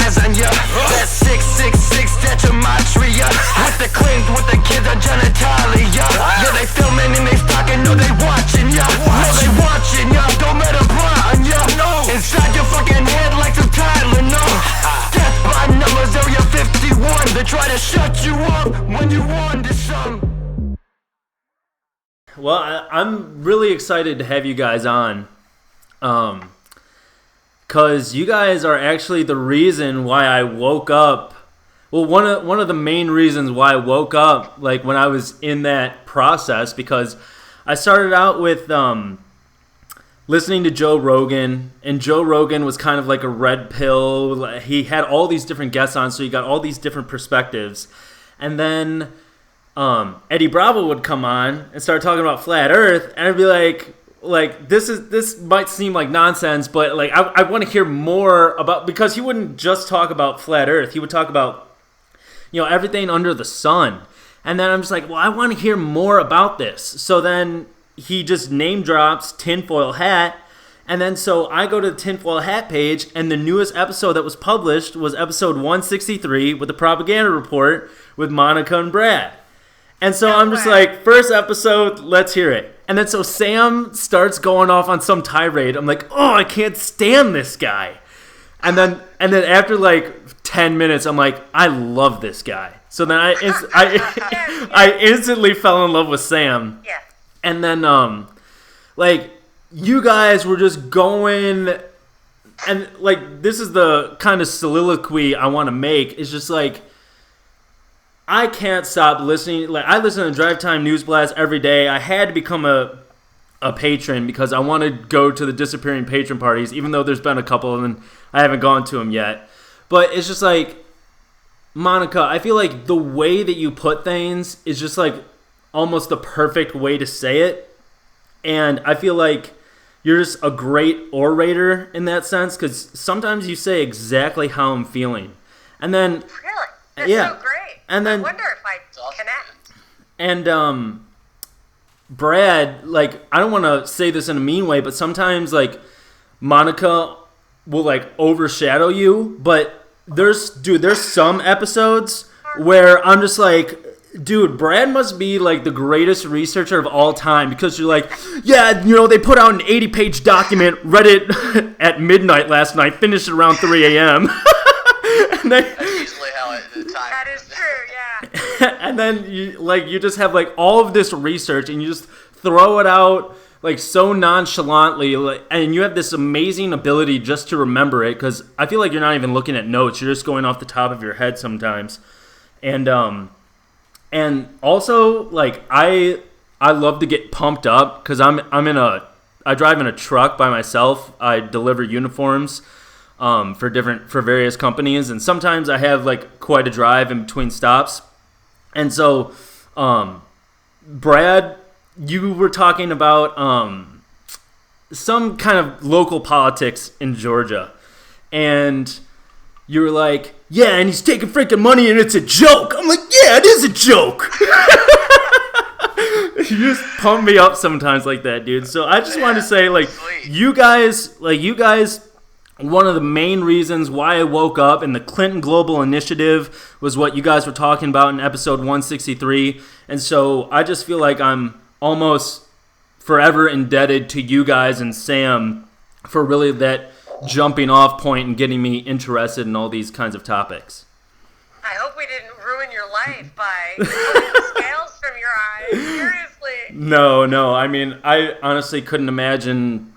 lasagna. That 666, that's gematria. With the Clint, with the kids on genitalia. Yeah, they filming and they stalking, no they watching ya. No they watching ya, don't let them pry on ya. Inside your fucking head like some Tylenol. Death by numbers, area 51. They try to shut you up when you want to some. Well, I'm really excited to have you guys on. Because you guys are actually the reason why I woke up. Well, one of the main reasons why I woke up, like when I was in that process, because I started out with listening to Joe Rogan, and Joe Rogan was kind of like a red pill. He had all these different guests on, so you got all these different perspectives. And then Eddie Bravo would come on and start talking about flat Earth, and I'd be like this might seem like nonsense, but like I want to hear more about, because he wouldn't just talk about flat Earth. He would talk about, you know, everything under the sun. And then I'm just like, well, I want to hear more about this. So then he just name drops Tinfoil Hat. And then so I go to the Tinfoil Hat page, and the newest episode that was published was episode 163 with the Propaganda Report with Monica and Brad. And so I'm just like, first episode, let's hear it. And then so Sam starts going off on some tirade. I'm like, oh, I can't stand this guy. And then after like 10 minutes, I'm like, I love this guy. So then I instantly fell in love with Sam. Yeah. And then like you guys were just going, and like this is the kind of soliloquy I want to make. It's just like, I can't stop listening. Like, I listen to Drive Time News Blast every day. I had to become a patron because I want to go to the disappearing patron parties, even though there's been a couple of them. I haven't gone to them yet. But it's just like, Monica, I feel like the way that you put things is just like almost the perfect way to say it. And I feel like you're just a great orator in that sense, because sometimes you say exactly how I'm feeling. And then... Really? That's yeah. so great. And then, I wonder if I connect. And Brad, like, I don't want to say this in a mean way, but sometimes like Monica will like overshadow you. But there's some episodes where I'm just like, dude, Brad must be like the greatest researcher of all time, because you're like, yeah, you know, they put out an 80-page document, read it at midnight last night, finished it around 3 a.m. And then, that is true, yeah. and then you just have like all of this research, and you just throw it out like so nonchalantly, like, and you have this amazing ability just to remember it, because I feel like you're not even looking at notes, you're just going off the top of your head sometimes. And also like I love to get pumped up, because I drive in a truck by myself. I deliver uniforms for various companies, and sometimes I have like quite a drive in between stops. And so Brad, you were talking about some kind of local politics in Georgia, and you were like, yeah, and he's taking freaking money and it's a joke. I'm like, yeah, it is a joke. You just pump me up sometimes like that, dude. So I just wanted to say, like, you guys, one of the main reasons why I woke up, and the Clinton Global Initiative was what you guys were talking about in episode 163. And so I just feel like I'm almost forever indebted to you guys and Sam for really that jumping off point and getting me interested in all these kinds of topics. I hope we didn't ruin your life by pulling the scales from your eyes. Seriously. No. I mean, I honestly couldn't imagine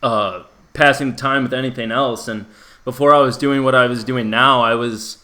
passing the time with anything else. And before I was doing what I was doing now, I was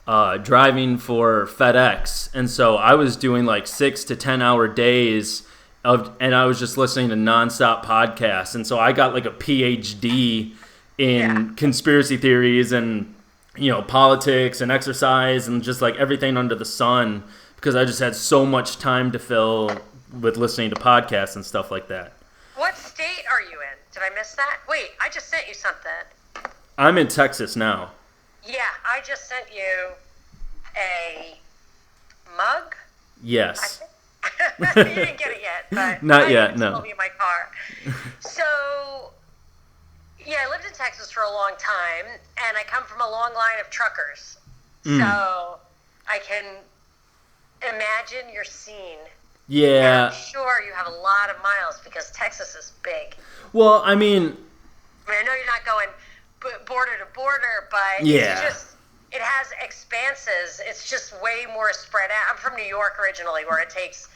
driving for FedEx. And so I was doing like 6 to 10 hour days and I was just listening to nonstop podcasts. And so I got like a PhD in conspiracy theories and, you know, politics and exercise and just like everything under the sun, because I just had so much time to fill with listening to podcasts and stuff like that. What state are you in? Did I miss that? Wait, I just sent you something. I'm in Texas now. Yeah, I just sent you a mug. Yes. You didn't get it yet, but not yet. No. Told me in my car. So Yeah, I lived in Texas for a long time, and I come from a long line of truckers. So I can imagine your scene. Yeah. And I'm sure you have a lot of miles because Texas is big. Well, I mean, I know you're not going border to border, but yeah. it has expanses. It's just way more spread out. I'm from New York originally, where it takes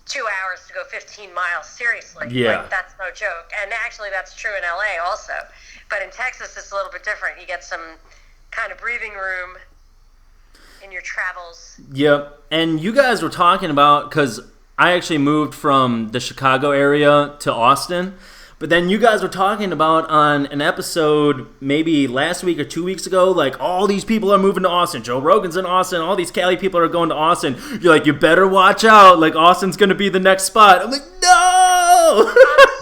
2 hours to go 15 miles. Seriously. Yeah. Like, that's no joke. And actually, that's true in LA also. But in Texas, it's a little bit different. You get some kind of breathing room in your travels. Yep. And you guys were talking about, because I actually moved from the Chicago area to Austin. But then you guys were talking about on an episode maybe last week or 2 weeks ago, like, all these people are moving to Austin. Joe Rogan's in Austin. All these Cali people are going to Austin. You're like, you better watch out. Like, Austin's going to be the next spot. I'm like, no! I'm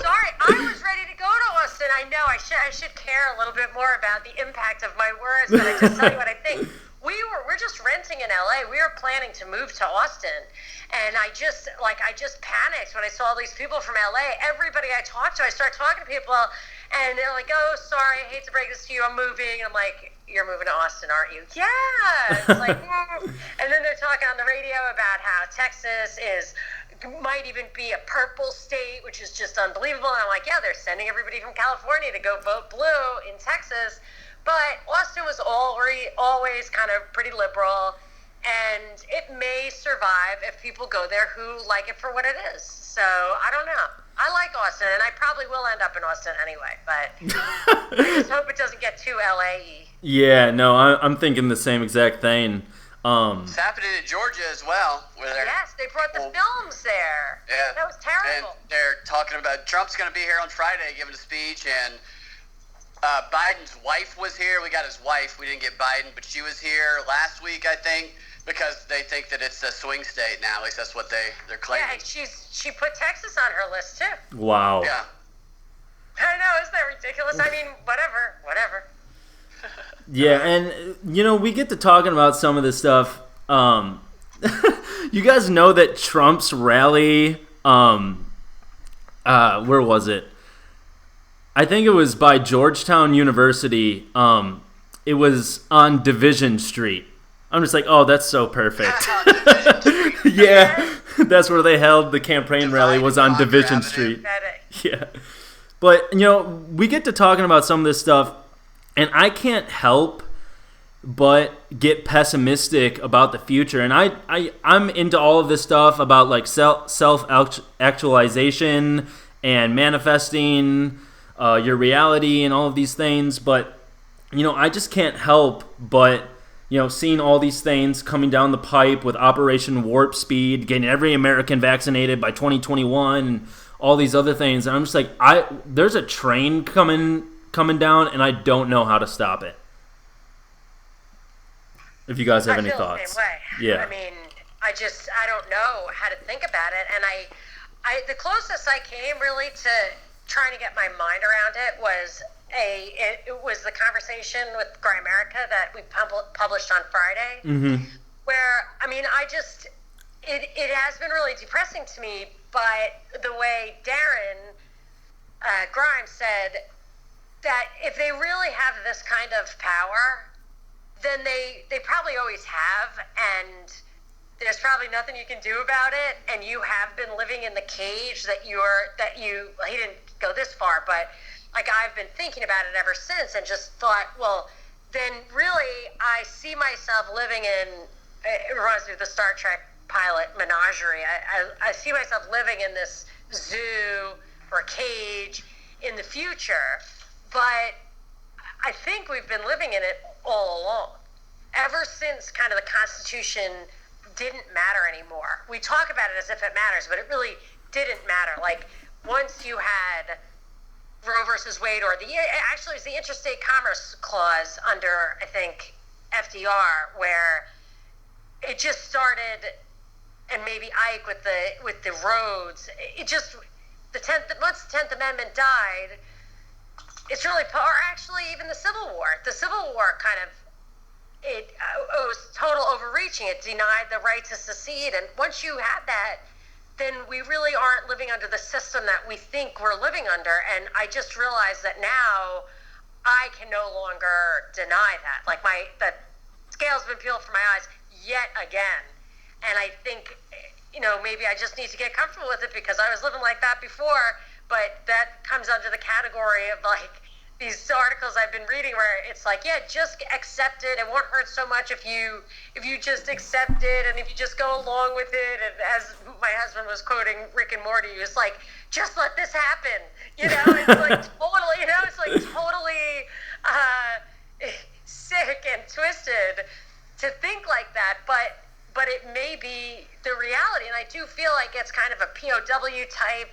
sorry. I was ready to go to Austin. I know. I should care a little bit more about the impact of my words, but I just tell you what I think. We're just renting in LA. We were planning to move to Austin. And I just panicked when I saw all these people from LA. Everybody I talked to, I start talking to people, and they're like, "Oh, sorry, I hate to break this to you, I'm moving." And I'm like, "You're moving to Austin, aren't you?" Yeah. It's like, And then they're talking on the radio about how Texas might even be a purple state, which is just unbelievable. And I'm like, yeah, they're sending everybody from California to go vote blue in Texas. But Austin was always kind of pretty liberal. And it may survive if people go there who like it for what it is. So, I don't know. I like Austin, and I probably will end up in Austin anyway. But I just hope it doesn't get too LA-y. Yeah, no, I'm thinking the same exact thing. It's happening in Georgia as well. Yes, they brought the films there. Yeah. That was terrible. And they're talking about Trump's going to be here on Friday giving a speech, and Biden's wife was here. We got his wife. We didn't get Biden, but she was here last week, I think. Because they think that it's a swing state now. At least that's what they're claiming. Yeah, and she put Texas on her list, too. Wow. Yeah. I know, isn't that ridiculous? I mean, whatever. Yeah, and, we get to talking about some of this stuff. You guys know that Trump's rally, where was it? I think it was by Georgetown University. It was on Division Street. I'm just like, oh, that's so perfect. Yeah, that's where they held the campaign rally, was on Division Street. Yeah. But, we get to talking about some of this stuff, and I can't help but get pessimistic about the future. And I'm into all of this stuff about, like, self-actualization and manifesting your reality and all of these things. But, I just can't help but seeing all these things coming down the pipe with Operation Warp Speed, getting every American vaccinated by 2021, and all these other things. And I'm just like, there's a train coming down, and I don't know how to stop it. If you guys have any thoughts. I feel the same way. Yeah. I mean, I don't know how to think about it. And I the closest I came really to trying to get my mind around it was the conversation with Grimerica that we published on Friday, where, I mean, it has been really depressing to me, but the way Darren Grimes said that if they really have this kind of power, then they probably always have, and there's probably nothing you can do about it, and you have been living in the cage he didn't go this far, but like, I've been thinking about it ever since, and just thought, well, then really I see myself living in, it reminds me of the Star Trek pilot menagerie. I see myself living in this zoo or cage in the future, but I think we've been living in it all along. Ever since kind of the Constitution didn't matter anymore. We talk about it as if it matters, but it really didn't matter. Like, once you had Roe versus Wade, or actually it was the Interstate Commerce Clause under, I think, FDR, where it just started, and maybe Ike with the roads. It just, once the 10th Amendment died, it's really, or actually even the Civil War. The Civil War kind of, it was total overreaching. It denied the right to secede, and once you had that, then we really aren't living under the system that we think we're living under. And I just realized that now I can no longer deny that. Like the scales have been peeled from my eyes yet again. And I think, maybe I just need to get comfortable with it because I was living like that before. But that comes under the category of like these articles I've been reading where it's like, yeah, just accept it. It won't hurt so much if you just accept it and if you just go along with it. And as my husband was quoting Rick and Morty, he was like, just let this happen. It's like totally, it's like totally sick and twisted to think like that. But it may be the reality. And I do feel like it's kind of a POW type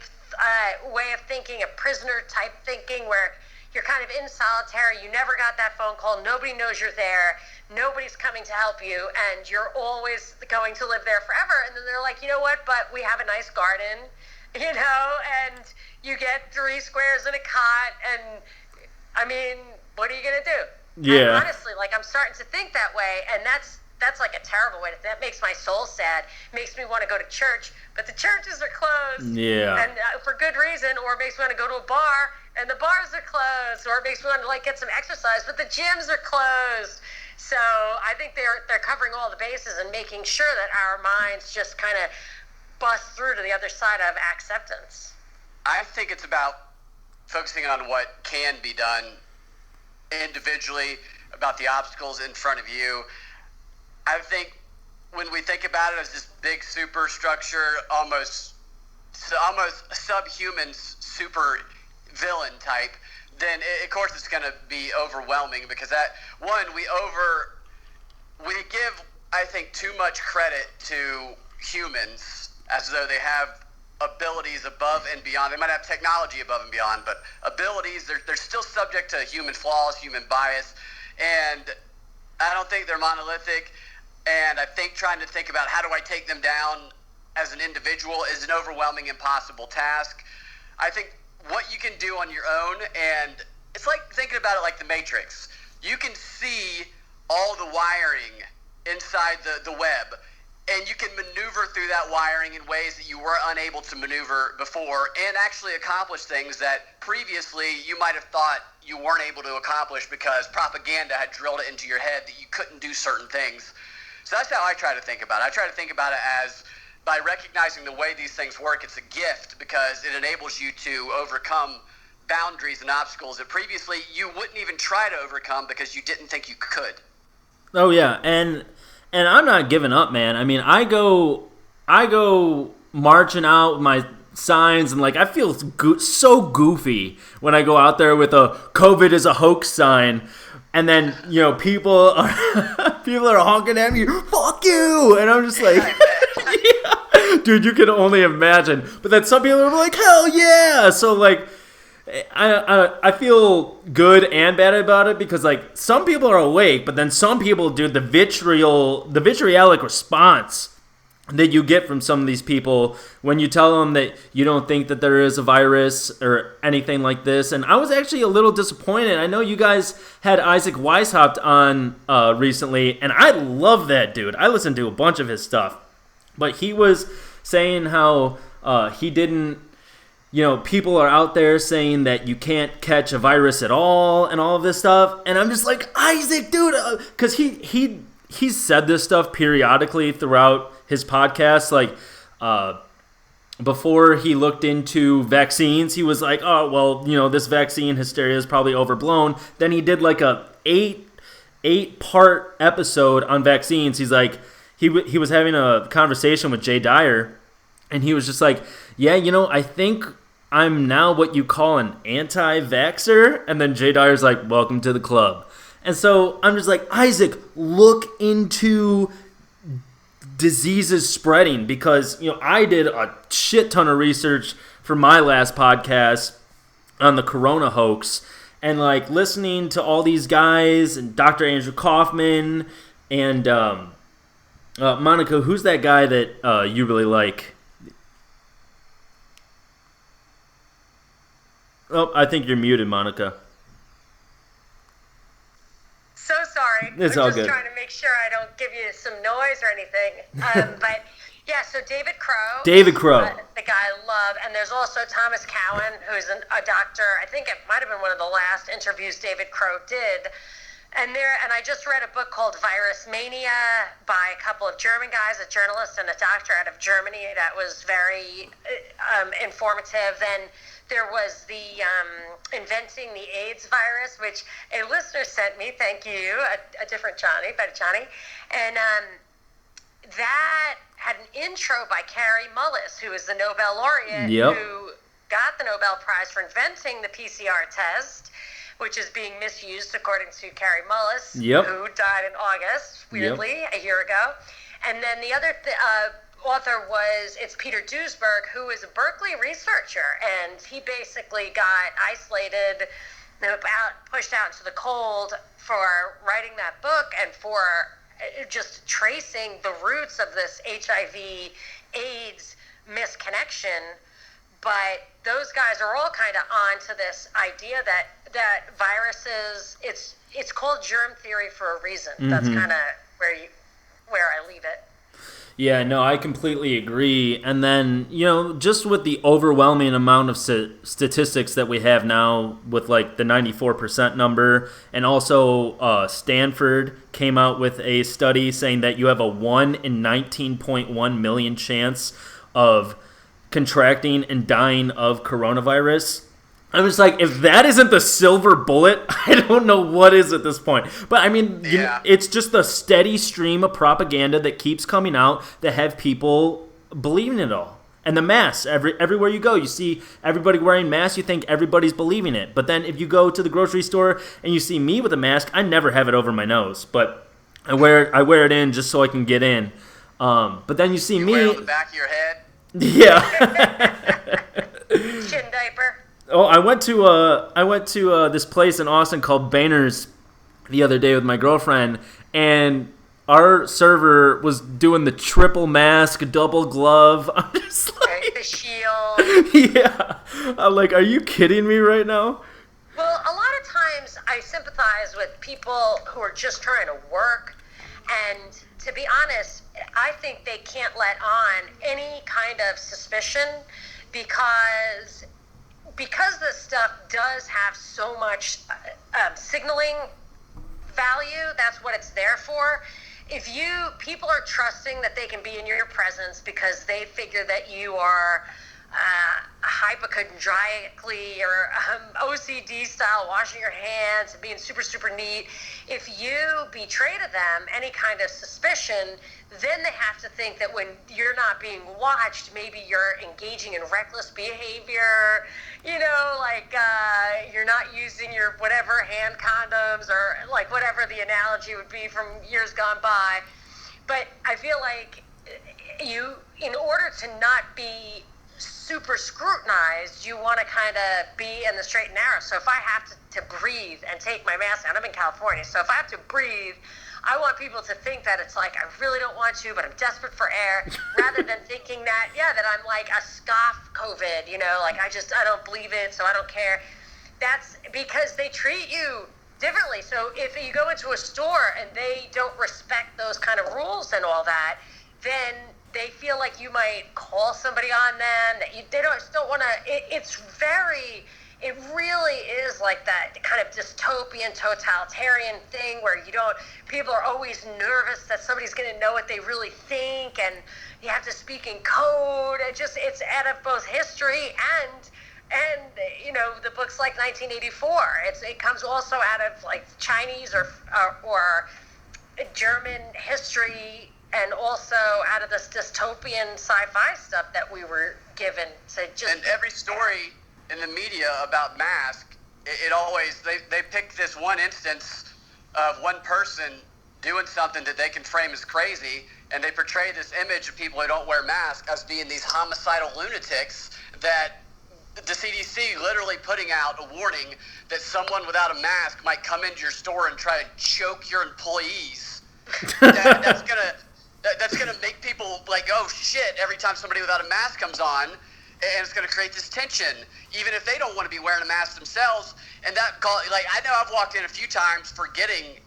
way of thinking, a prisoner type thinking where you're kind of in solitary. You never got that phone call. Nobody knows you're there. Nobody's coming to help you. And you're always going to live there forever. And then they're like, you know what? But we have a nice garden, and you get 3 squares and a cot. And, I mean, what are you going to do? Yeah. And honestly, like, I'm starting to think that way. And that's like a terrible way to think. That makes my soul sad. Makes me want to go to church. But the churches are closed. Yeah. And for good reason. Or it makes me want to go to a bar. And the bars are closed, or it makes me want to get some exercise, but the gyms are closed. So I think they're covering all the bases and making sure that our minds just kind of bust through to the other side of acceptance. I think it's about focusing on what can be done individually, about the obstacles in front of you. I think when we think about it as this big superstructure, almost subhuman super villain type, then of course it's going to be overwhelming because we give, I think, too much credit to humans as though they have abilities above and beyond. They might have technology above and beyond, but abilities, they're still subject to human flaws, human bias, and I don't think they're monolithic. And I think trying to think about how do I take them down as an individual is an overwhelming, impossible task. I think what you can do on your own, and it's like thinking about it like the Matrix. You can see all the wiring inside the web, and you can maneuver through that wiring in ways that you were unable to maneuver before and actually accomplish things that previously you might have thought you weren't able to accomplish because propaganda had drilled it into your head that you couldn't do certain things. So that's how I try to think about it. I try to think about it as by recognizing the way these things work, it's a gift because it enables you to overcome boundaries and obstacles that previously you wouldn't even try to overcome because you didn't think you could. Oh yeah, and I'm not giving up, man. I mean, I go marching out with my signs and like I feel so goofy when I go out there with a COVID is a hoax sign. And then, people are honking at me, fuck you! And I'm just like, yeah. Dude, you can only imagine. But then some people are like, hell yeah! So, like, I feel good and bad about it because, like, some people are awake, but then some people, dude, the vitriolic response that you get from some of these people when you tell them that you don't think that there is a virus or anything like this. And I was actually a little disappointed. I know you guys had Isaac Weishaupt on recently, and I love that dude. I listened to a bunch of his stuff. But he was saying how he didn't, people are out there saying that you can't catch a virus at all and all of this stuff. And I'm just like, Isaac, dude, because he's said this stuff periodically throughout his podcast, like before he looked into vaccines, he was like, oh, well, this vaccine hysteria is probably overblown. Then he did like a eight-part episode on vaccines. He's like, he was having a conversation with Jay Dyer, and he was just like, yeah, I think I'm now what you call an anti-vaxxer. And then Jay Dyer's like, welcome to the club. And so I'm just like, Isaac, look into diseases spreading because, I did a shit ton of research for my last podcast on the corona hoax and like listening to all these guys and Dr. Andrew Kaufman and Monica, who's that guy that you really like? Oh, I think you're muted, Monica. So sorry. It's I'm all just good. trying to make sure I don't give you some noise or anything. But yeah, so David Crow. David Crow. The guy I love. And there's also Thomas Cowan, who's a doctor. I think it might have been one of the last interviews David Crow did. And I just read a book called Virus Mania by a couple of German guys, a journalist and a doctor out of Germany. That was very informative. Then there was the Inventing the AIDS virus, which a listener sent me. Thank you, a different Johnny, better Johnny. And that had an intro by Carrie Mullis, who is the Nobel laureate, who got the Nobel Prize for inventing the PCR test, which is being misused, according to Carrie Mullis, who died in August, weirdly, a year ago. And then the other author it's Peter Duesberg, who is a Berkeley researcher, and he basically got isolated, pushed out into the cold for writing that book and for just tracing the roots of this HIV/AIDS misconnection. But those guys are all kind of on to this idea that viruses, it's called germ theory for a reason. That's kind of where I leave it. Yeah, no, I completely agree. And then, just with the overwhelming amount of statistics that we have now with like the 94% number, and also Stanford came out with a study saying that you have a 1 in 19.1 million chance of contracting and dying of coronavirus. I was like, if that isn't the silver bullet, I don't know what is at this point. But I mean, it's just the steady stream of propaganda that keeps coming out that have people believing it all. And the masks, everywhere you go, you see everybody wearing masks, you think everybody's believing it. But then if you go to the grocery store and you see me with a mask, I never have it over my nose. But I wear it in just so I can get in. But then you see me... wear it on the back of your head? Yeah. Chin diaper. Oh, I went to this place in Austin called Boehner's the other day with my girlfriend, and our server was doing the triple mask, double glove. I'm just like, the shield. Yeah. I'm like, are you kidding me right now? Well, a lot of times I sympathize with people who are just trying to work, and to be honest, I think they can't let on any kind of suspicion because this stuff does have so much signaling value. That's what it's there for. If people are trusting that they can be in your presence because they figure that you are hypochondriacally or OCD style washing your hands and being super, super neat, if you betray to them any kind of suspicion, then they have to think that when you're not being watched, maybe you're engaging in reckless behavior, you're not using your whatever hand condoms or like whatever the analogy would be from years gone by. But I feel like in order to not be super scrutinized, you want to kind of be in the straight and narrow. So if I have to breathe and take my mask out, I'm in California, so if I have to breathe, I want people to think that it's like, I really don't want to, but I'm desperate for air, rather than thinking that I'm like a scoff COVID, I don't believe it, so I don't care. That's because they treat you differently. So if you go into a store and they don't respect those kind of rules and all that, then they feel like you might call somebody on them, that they don't want to, it really is like that kind of dystopian, totalitarian thing where people are always nervous that somebody's going to know what they really think, and you have to speak in code. It's out of both history and the books like 1984. It comes also out of like Chinese or German history, and also out of this dystopian sci-fi stuff that we were given. And every story in the media about masks, it always, they pick this one instance of one person doing something that they can frame as crazy, and they portray this image of people who don't wear masks as being these homicidal lunatics, that the CDC literally putting out a warning that someone without a mask might come into your store and try to choke your employees. That's gonna make people like, oh shit, every time somebody without a mask comes on, and it's going to create this tension, even if they don't want to be wearing a mask themselves. And I know I've walked in a few times forgetting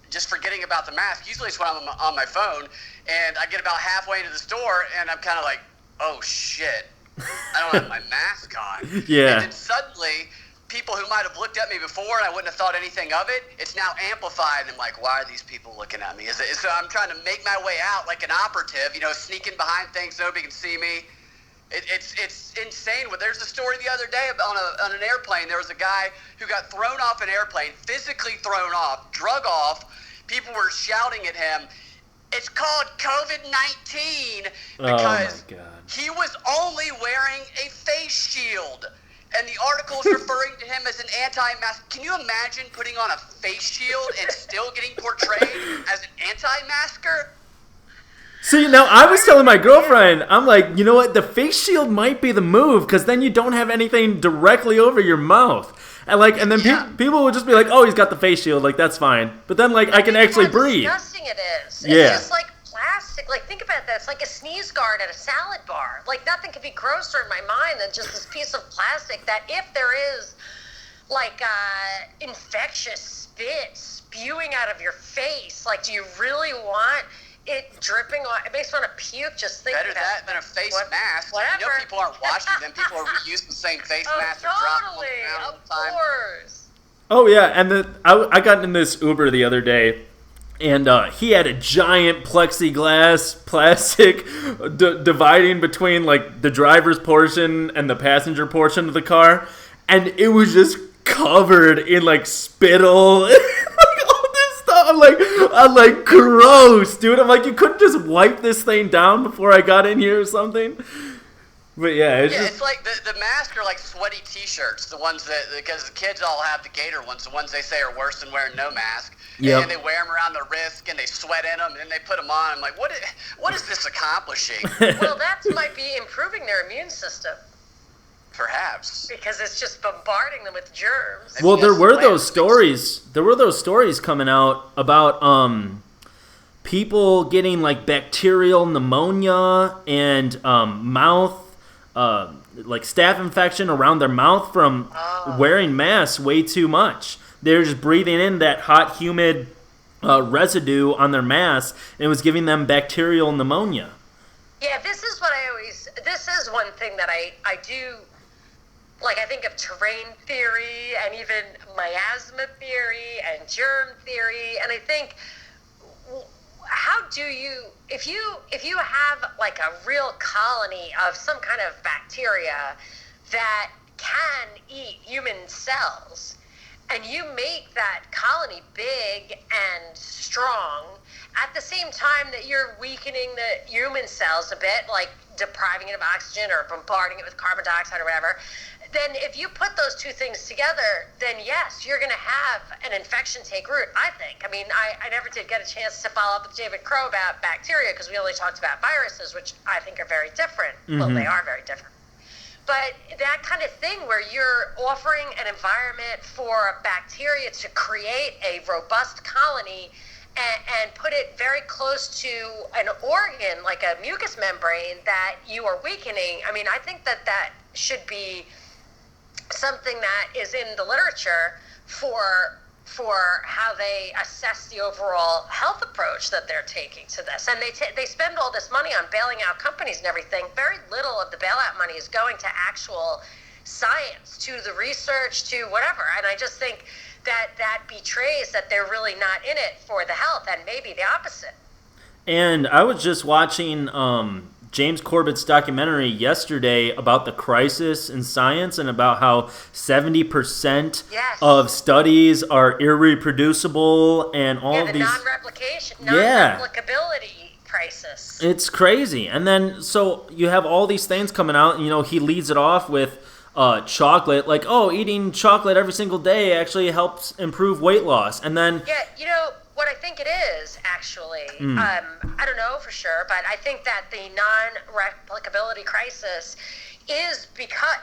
about the mask. Usually it's when I'm on my phone, and I get about halfway into the store, and I'm kind of like, oh shit, I don't have my mask on. Yeah. And then suddenly, people who might have looked at me before and I wouldn't have thought anything of it, it's now amplified. And I'm like, why are these people looking at me? So I'm trying to make my way out like an operative, sneaking behind things, nobody can see me. It's insane. There's a story the other day on an airplane. There was a guy who got thrown off an airplane, physically thrown off, drug off. People were shouting at him. It's called COVID-19 because he was only wearing a face shield. And the article is referring to him as an anti-mask. Can you imagine putting on a face shield and still getting portrayed as an anti-masker? See, now I was telling my girlfriend, I'm like, you know what? The face shield might be the move because then you don't have anything directly over your mouth. And then people will just be like, oh, he's got the face shield. Like, that's fine. But then, like, I can actually breathe. How disgusting it is. Yeah. It's just like plastic. Like, think about that. It's like a sneeze guard at a salad bar. Like, nothing could be grosser in my mind than just this piece of plastic that if there is, like, infectious spit spewing out of your face, like, do you really want it dripping on? It makes me want to puke just thinking Better about that than a face mask. Whatever. People aren't washing them. People are reusing the same face mask. Totally. Of course. Oh, yeah. And I got in this Uber the other day. And he had a giant plexiglass plastic dividing between, like, the driver's portion and the passenger portion of the car. And it was just covered in, like, spittle and, like, all this stuff. I'm like, gross, dude. I'm like, you couldn't just wipe this thing down before I got in here or something? But yeah, it's like the masks are like sweaty T-shirts, the ones that, because the kids all have the gator ones, the ones they say are worse than wearing no mask. Yep. And they wear them around their wrist and they sweat in them and then they put them on. I'm like, what is this accomplishing? Well, that might be improving their immune system. Perhaps. Because it's just bombarding them with germs. Well, there were those stories coming out about people getting, like, bacterial pneumonia and mouth, like, staph infection around their mouth from wearing masks way too much. They're just breathing in that hot, humid residue on their mask, and it was giving them bacterial pneumonia. Yeah, this is one thing that I do, like, I think of terrain theory and even miasma theory and germ theory, and I think, how do you, if you have, like, a real colony of some kind of bacteria that can eat human cells, and you make that colony big and strong at the same time that you're weakening the human cells a bit, like depriving it of oxygen or bombarding it with carbon dioxide or whatever, then if you put those two things together, then yes, you're going to have an infection take root, I think. I mean, I never did get a chance to follow up with David Crow about bacteria because we only talked about viruses, which I think are very different. Mm-hmm. Well, they are very different. But that kind of thing where you're offering an environment for bacteria to create a robust colony and put it very close to an organ, like a mucous membrane, that you are weakening, I mean, I think that should be something that is in the literature for how they assess the overall health approach that they're taking to this. And they spend all this money on bailing out companies and everything. Very little of the bailout money is going to actual science, to the research, to whatever. And I just think that betrays that they're really not in it for the health, and maybe the opposite. And I was just watching James Corbett's documentary yesterday about the crisis in science and about how 70% of studies are irreproducible and all of these... non-replicability crisis. It's crazy. And then, so you have all these things coming out, and, he leads it off with chocolate, like, eating chocolate every single day actually helps improve weight loss. And then... Yeah, what I think it is, actually, I don't know for sure, but I think that the non-replicability crisis is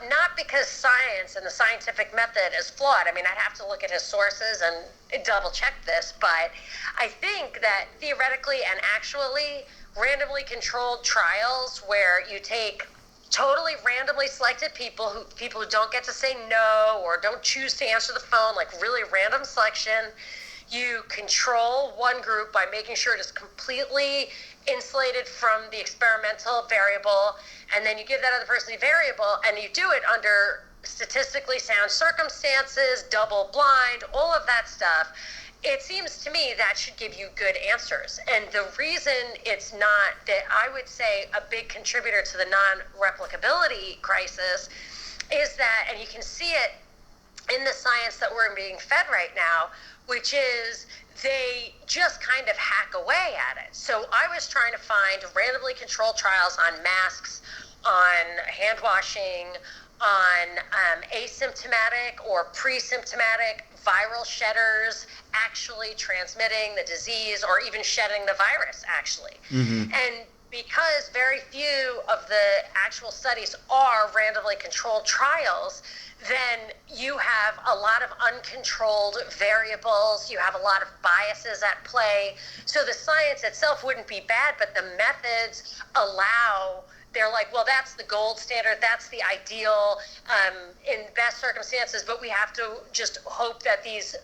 not because science and the scientific method is flawed. I mean, I'd have to look at his sources and double-check this, but I think that theoretically and actually, randomly controlled trials where you take totally randomly selected people who don't get to say no or don't choose to answer the phone, like really random selection. You control one group by making sure it is completely insulated from the experimental variable, and then you give that other person the variable, and you do it under statistically sound circumstances, double blind, all of that stuff. It seems to me that should give you good answers. And the reason it's not, that I would say a big contributor to the non-replicability crisis is that, and you can see it in the science that we're being fed right now, which is they just kind of hack away at it. So I was trying to find randomly controlled trials on masks, on hand washing, on asymptomatic or pre-symptomatic viral shedders actually transmitting the disease or even shedding the virus, actually. And because very few of the actual studies are randomly controlled trials, then you have a lot of uncontrolled variables, you have a lot of biases at play. So the science itself wouldn't be bad, but the methods they're like, well, that's the gold standard, that's the ideal in best circumstances, but we have to just hope that these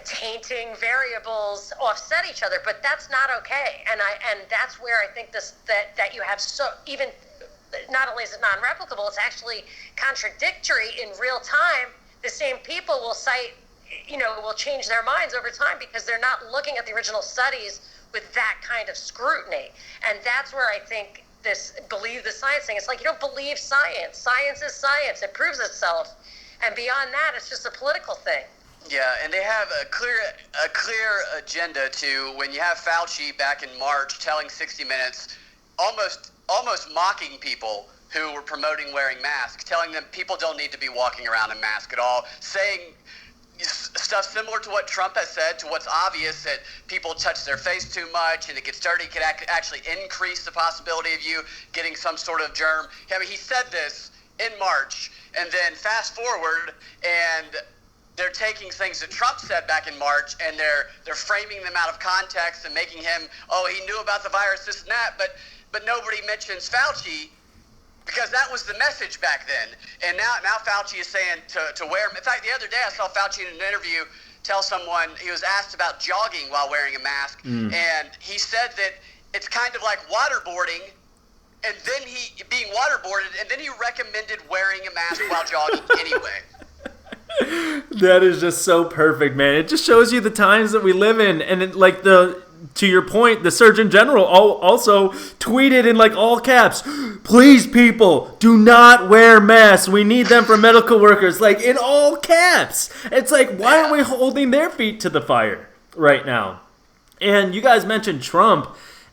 tainting variables offset each other, but that's not okay. And that's where I think that you have even not only is it non-replicable, it's actually contradictory in real time. The same people will will change their minds over time because they're not looking at the original studies with that kind of scrutiny. And that's where I think believe the science thing. It's like, you don't believe science. Science is science. It proves itself. And beyond that, it's just a political thing. Yeah, and they have a clear agenda to, when you have Fauci back in March telling 60 Minutes, almost mocking people who were promoting wearing masks, telling them people don't need to be walking around in masks at all, saying stuff similar to what Trump has said, to what's obvious, that people touch their face too much and it gets dirty, could actually increase the possibility of you getting some sort of germ. I mean, he said this in March, and then fast forward, and they're taking things that Trump said back in March, and they're framing them out of context and making him, he knew about the virus, this and that, but nobody mentions Fauci, because that was the message back then. And now Fauci is saying to wear. In fact, the other day I saw Fauci in an interview tell someone, he was asked about jogging while wearing a mask, and he said that it's kind of like waterboarding, and then being waterboarded, and then he recommended wearing a mask while jogging anyway. That is just so perfect, man. It just shows you the times that we live in, and to your point, the Surgeon General also tweeted in all caps, "Please, people, do not wear masks. We need them for medical workers." In all caps. It's like, why aren't we holding their feet to the fire right now? And you guys mentioned Trump,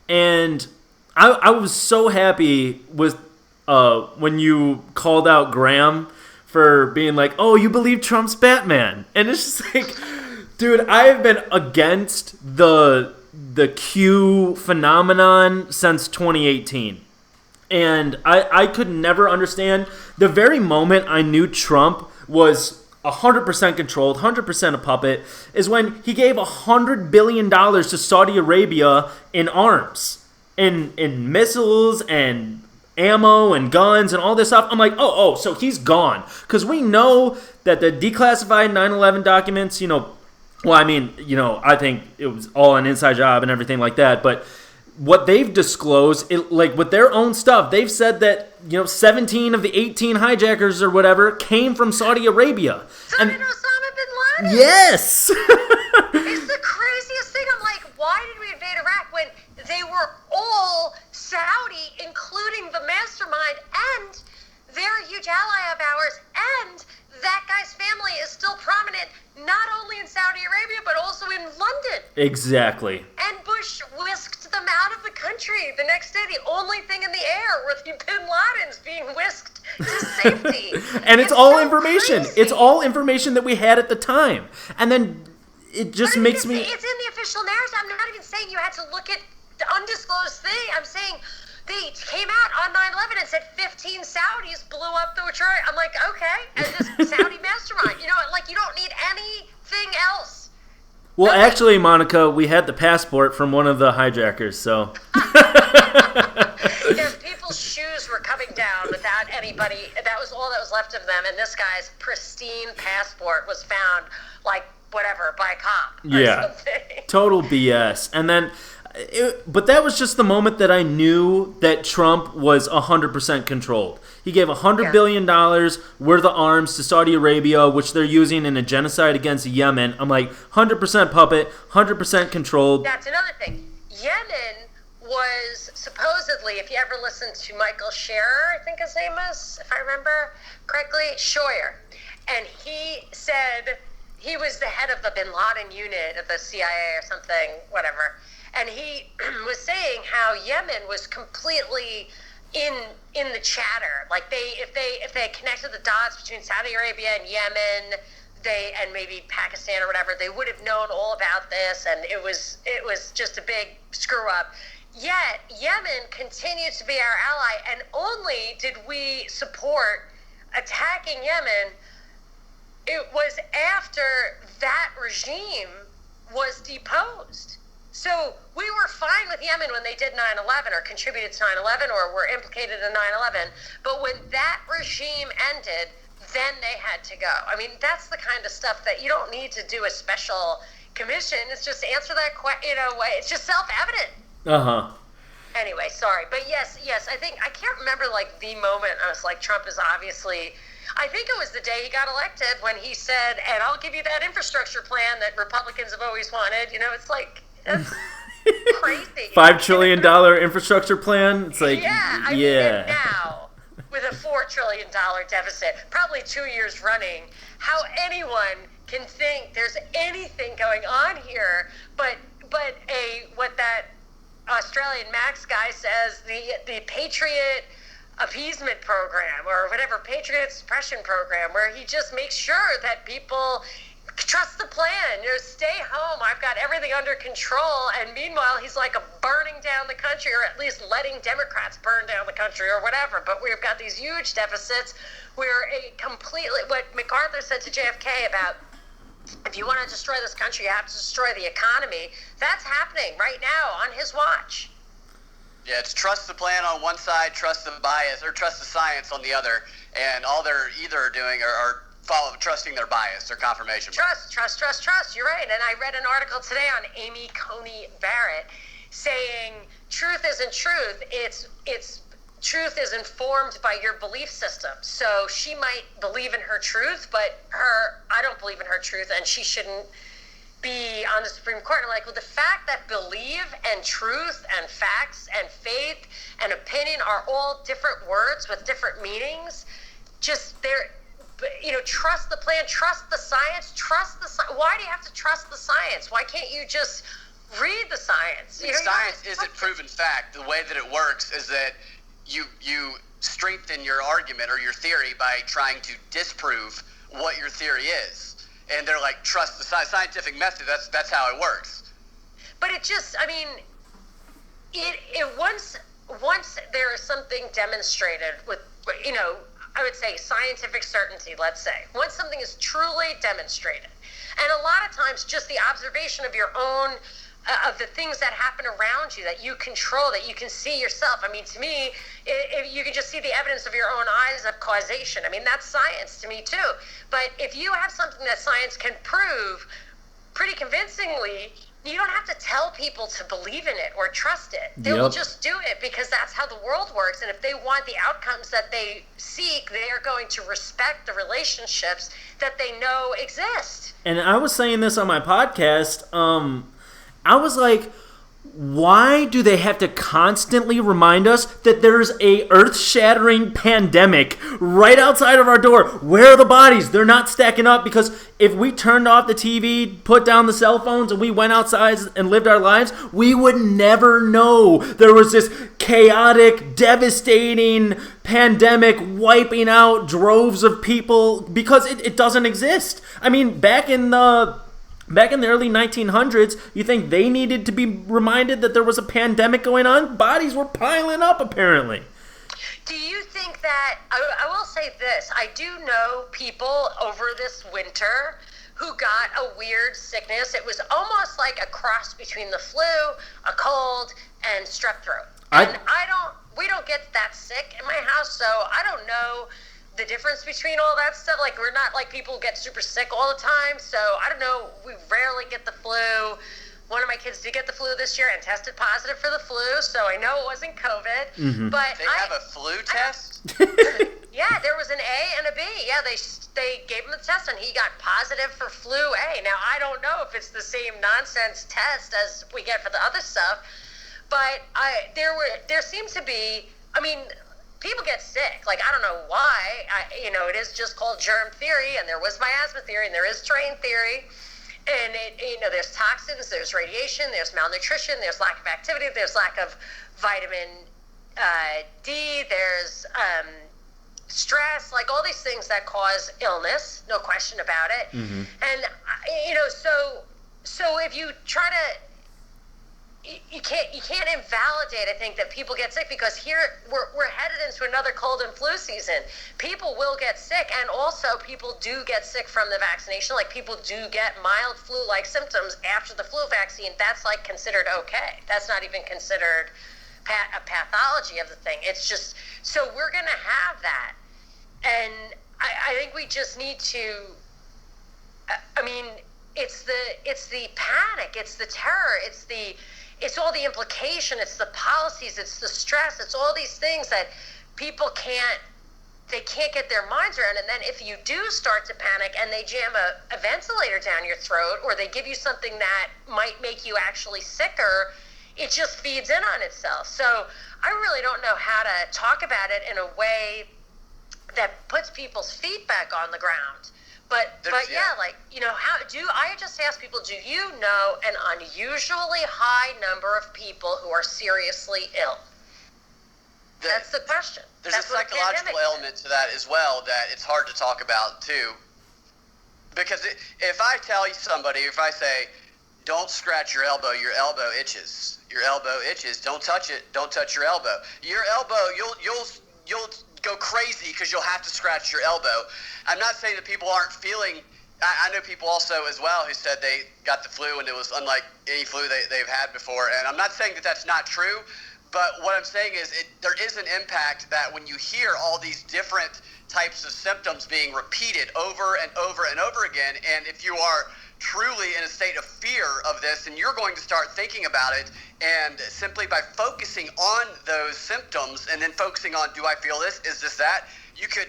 and I was so happy with when you called out Graham for being like, "Oh, you believe Trump's Batman?" And it's just like, dude, I have been against the Q phenomenon since 2018. And I could never understand. The very moment I knew Trump was 100% controlled, 100% a puppet, is when he gave $100 billion to Saudi Arabia in arms, in missiles and ammo and guns and all this stuff. I'm like, so he's gone. Because we know that the declassified 9/11 documents, I think it was all an inside job and everything like that. But what they've disclosed, with their own stuff, they've said that, 17 of the 18 hijackers or whatever came from Saudi Arabia. And Osama bin Laden? Yes! It's the craziest thing. I'm like, why did we invade Iraq when they were all Saudi, including the mastermind, and they're a huge ally of ours, and that guy's family is still prominent, not only in Saudi Arabia, but also in London. Exactly. And Bush whisked them out of the country the next day. The only thing in the air were the bin Ladens being whisked to safety. And it's all so information. Crazy. It's all information that we had at the time. And then it just makes me... It's in the official narrative. I'm not even saying you had to look at the undisclosed thing. I'm saying... They came out on 9/11 and said 15 Saudis blew up the Detroit. I'm like, okay, and this Saudi mastermind. You don't need anything else. Well, actually, Monica, we had the passport from one of the hijackers, so. Yes, people's shoes were coming down without anybody. That was all that was left of them, and this guy's pristine passport was found, by a cop. Or something. Total BS. And then But that was just the moment that I knew that Trump was 100% controlled. He gave $100 billion worth of arms to Saudi Arabia, which they're using in a genocide against Yemen. I'm like, 100% puppet, 100% controlled. That's another thing. Yemen was supposedly, if you ever listened to Michael Scherer, I think his name is, if I remember correctly, Scheuer, and he said he was the head of the Bin Laden unit of the CIA or something, whatever. And he was saying how Yemen was completely in the chatter. Like if they connected the dots between Saudi Arabia and Yemen, and maybe Pakistan or whatever, they would have known all about this, and it was just a big screw up. Yet Yemen continues to be our ally, and only did we support attacking Yemen, it was after that regime was deposed. So we were fine with Yemen when they did 9/11 or contributed to 9/11 or were implicated in 9/11. But when that regime ended, then they had to go. I mean, that's the kind of stuff that you don't need to do a special commission. It's just answer that question, it's just self-evident. Uh-huh. Anyway, sorry. But yes, I can't remember like the moment I was like, Trump is obviously, I think it was the day he got elected when he said, and I'll give you that infrastructure plan that Republicans have always wanted. It's like, that's crazy. $5 trillion infrastructure plan. It's like, I mean, and now with a $4 trillion deficit, probably 2 years running, how anyone can think there's anything going on here, but what that Australian Max guy says, the Patriot appeasement program or whatever, Patriot suppression program, where he just makes sure that people trust the plan, stay home, I've got everything under control, and meanwhile he's like burning down the country, or at least letting Democrats burn down the country or whatever. But we've got these huge deficits where what MacArthur said to JFK about, if you want to destroy this country, you have to destroy the economy. That's happening right now on his watch. Yeah, it's trust the plan on one side, trust the bias, or trust the science on the other, and all they're either doing are trusting their bias, their confirmation bias. Trust. You're right. And I read an article today on Amy Coney Barrett saying truth isn't truth. It's truth is informed by your belief system. So she might believe in her truth, but I don't believe in her truth, and she shouldn't be on the Supreme Court. And I'm like, well, the fact that believe and truth and facts and faith and opinion are all different words with different meanings, trust the plan, trust the science, Why do you have to trust the science? Why can't you just read the science? Science isn't proven fact. The way that it works is that you strengthen your argument or your theory by trying to disprove what your theory is. And they're like, trust the scientific method. That's how it works. But it just, once there is something demonstrated with, I would say scientific certainty, let's say, once something is truly demonstrated, and a lot of times just the observation of your own, of the things that happen around you that you control, that you can see yourself. To me, if you can just see the evidence of your own eyes of causation. That's science to me too. But if you have something that science can prove pretty convincingly, you don't have to tell people to believe in it or trust it. They will just do it because that's how the world works. And if they want the outcomes that they seek, they are going to respect the relationships that they know exist. And I was saying this on my podcast. I was like, why do they have to constantly remind us that there's a earth-shattering pandemic right outside of our door? Where are the bodies? They're not stacking up, because if we turned off the TV, put down the cell phones, and we went outside and lived our lives, we would never know there was this chaotic, devastating pandemic wiping out droves of people, because it doesn't exist. Back in the early 1900s, you think they needed to be reminded that there was a pandemic going on? Bodies were piling up, apparently. Do you think that, I will say this, I do know people over this winter who got a weird sickness. It was almost like a cross between the flu, a cold, and strep throat. And we don't get that sick in my house, so I don't know the difference between all that stuff. Like, we're not like people who get super sick all the time, so I don't know, we rarely get the flu. One of my kids did get the flu this year and tested positive for the flu, so I know it wasn't COVID. But They have a flu test? Yeah, there was an A and a B. Yeah, they gave him the test, and he got positive for flu A. Now, I don't know if it's the same nonsense test as we get for the other stuff, but there seems to be, I mean, people get sick. Like, I don't know why. It is just called germ theory, and there was miasma theory, and there is terrain theory. And there's toxins, there's radiation, there's malnutrition, there's lack of activity, there's lack of vitamin D, there's stress, like all these things that cause illness, no question about it. And so if you try to, you can't invalidate, I think, that people get sick, because here we're headed into another cold and flu season. People will get sick, and also people do get sick from the vaccination. Like, people do get mild flu-like symptoms after the flu vaccine. That's like considered okay. That's not even considered a pathology of the thing. It's just, so we're going to have that. And I think we just need to, I mean, it's the panic, it's the terror, it's all the implication, it's the policies, it's the stress, it's all these things that people can't get their minds around. And then if you do start to panic and they jam a ventilator down your throat, or they give you something that might make you actually sicker, it just feeds in on itself. So I really don't know how to talk about it in a way that puts people's feet back on the ground. But yeah, like, I just ask people, do you know an unusually high number of people who are seriously ill? That's the question. There's a psychological element to that as well that it's hard to talk about too. Because if I tell you somebody, if I say, don't scratch your elbow itches. Your elbow itches. Don't touch it. Don't touch your elbow. Your elbow, you'll go crazy because you'll have to scratch your elbow. I'm not saying that people aren't feeling. I know people also as well who said they got the flu and it was unlike any flu they've had before. And I'm not saying that that's not true, but what I'm saying is there is an impact that when you hear all these different types of symptoms being repeated over and over and over again, and if you are truly in a state of fear of this, and you're going to start thinking about it, and simply by focusing on those symptoms and then focusing on, do I feel this, is this that, you could,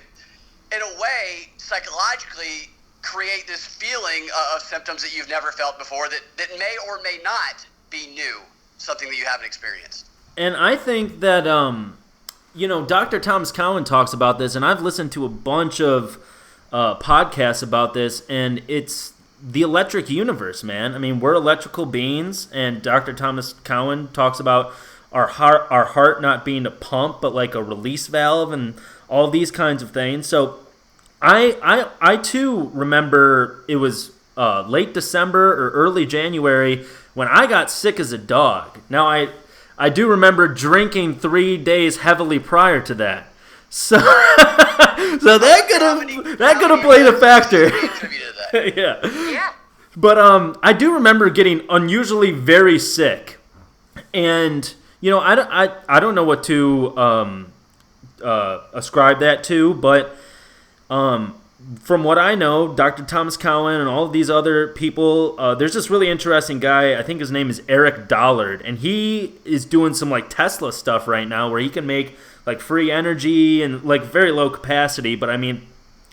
in a way, psychologically create this feeling of symptoms that you've never felt before that may or may not be new, something that you haven't experienced. And I think that, Dr. Thomas Cowan talks about this, and I've listened to a bunch of podcasts about this, and it's the electric universe, man. I mean, we're electrical beings, and Dr. Thomas Cowan talks about our heart not being a pump, but like a release valve, and all these kinds of things. So I too remember it was late December or early January when I got sick as a dog. Now, I do remember drinking 3 days heavily prior to that. So that could have played a factor. Yeah. But I do remember getting unusually very sick, and I don't know what to ascribe that to, but from what I know, Dr. Thomas Cowan and all of these other people, there's this really interesting guy. I think his name is Eric Dollard, and he is doing some like Tesla stuff right now where he can make like free energy and like very low capacity. But I mean,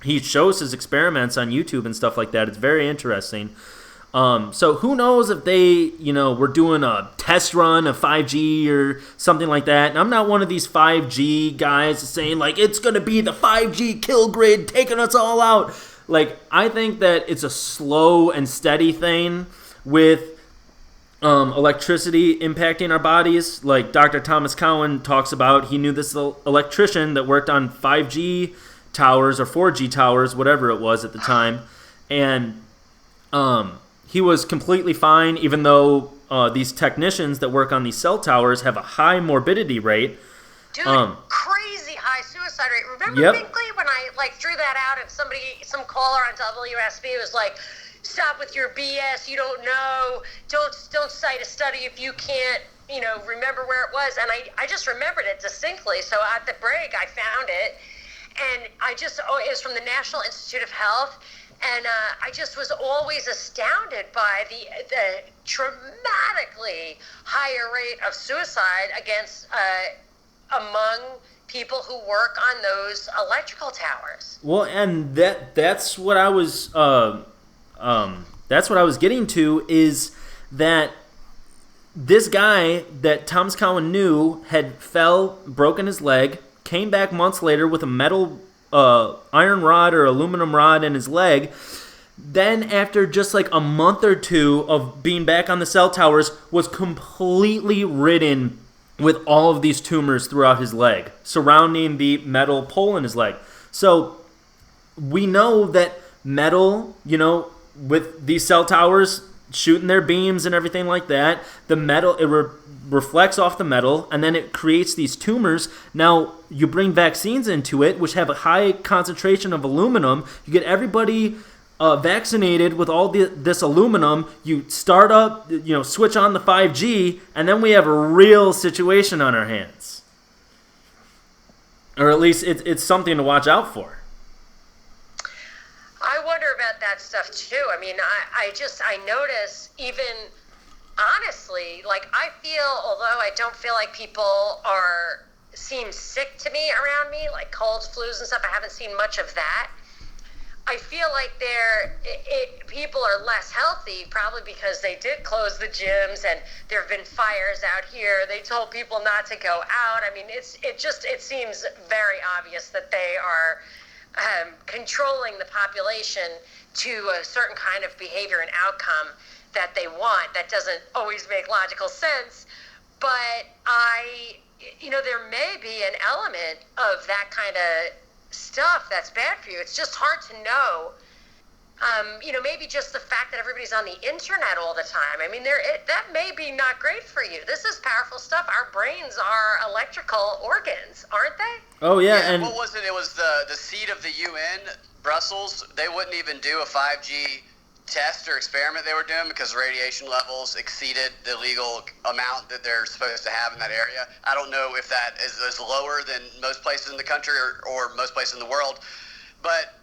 he shows his experiments on YouTube and stuff like that. It's very interesting. So who knows if they, were doing a test run of 5G or something like that. And I'm not one of these 5G guys saying like it's going to be the 5G kill grid taking us all out. Like, I think that it's a slow and steady thing with electricity impacting our bodies. Like Dr. Thomas Cowan talks about, he knew this electrician that worked on 5G towers or 4G towers, whatever it was at the time. And he was completely fine, even though these technicians that work on these cell towers have a high morbidity rate. Dude, crazy high suicide rate. Remember Binkley when I threw that out and some caller on WSB was like, stop with your BS, you don't know, don't cite a study if you can't, remember where it was. And I just remembered it distinctly. So at the break, I found it. And it was from the National Institute of Health. And I just was always astounded by the dramatically higher rate of suicide against among people who work on those electrical towers. Well, and that's what I was getting to, is that this guy that Thomas Cowan knew had broken his leg, came back months later with a metal iron rod or aluminum rod in his leg. Then after just like a month or two of being back on the cell towers, was completely ridden with all of these tumors throughout his leg, surrounding the metal pole in his leg. So we know that metal, with these cell towers shooting their beams and everything like that, the metal, it reflects off the metal, and then it creates these tumors. Now, you bring vaccines into it, which have a high concentration of aluminum. You get everybody vaccinated with all this aluminum. You start up, switch on the 5G, and then we have a real situation on our hands. Or at least it's something to watch out for. I wonder about that stuff too. I mean, I notice, even honestly, like, I feel, although I don't feel like people seem sick to me around me, like colds, flus and stuff, I haven't seen much of that. I feel like people are less healthy, probably because they did close the gyms, and there have been fires out here. They told people not to go out. I mean, it seems very obvious that they are controlling the population to a certain kind of behavior and outcome that they want. That doesn't always make logical sense, but there may be an element of that kind of stuff that's bad for you. It's just hard to know. Maybe just the fact that everybody's on the internet all the time. I mean, that may be not great for you. This is powerful stuff. Our brains are electrical organs, aren't they? Oh, yeah. And what was it? It was the seat of the UN, Brussels. They wouldn't even do a 5G test or experiment they were doing because radiation levels exceeded the legal amount that they're supposed to have in that area. I don't know if that is lower than most places in the country or most places in the world, but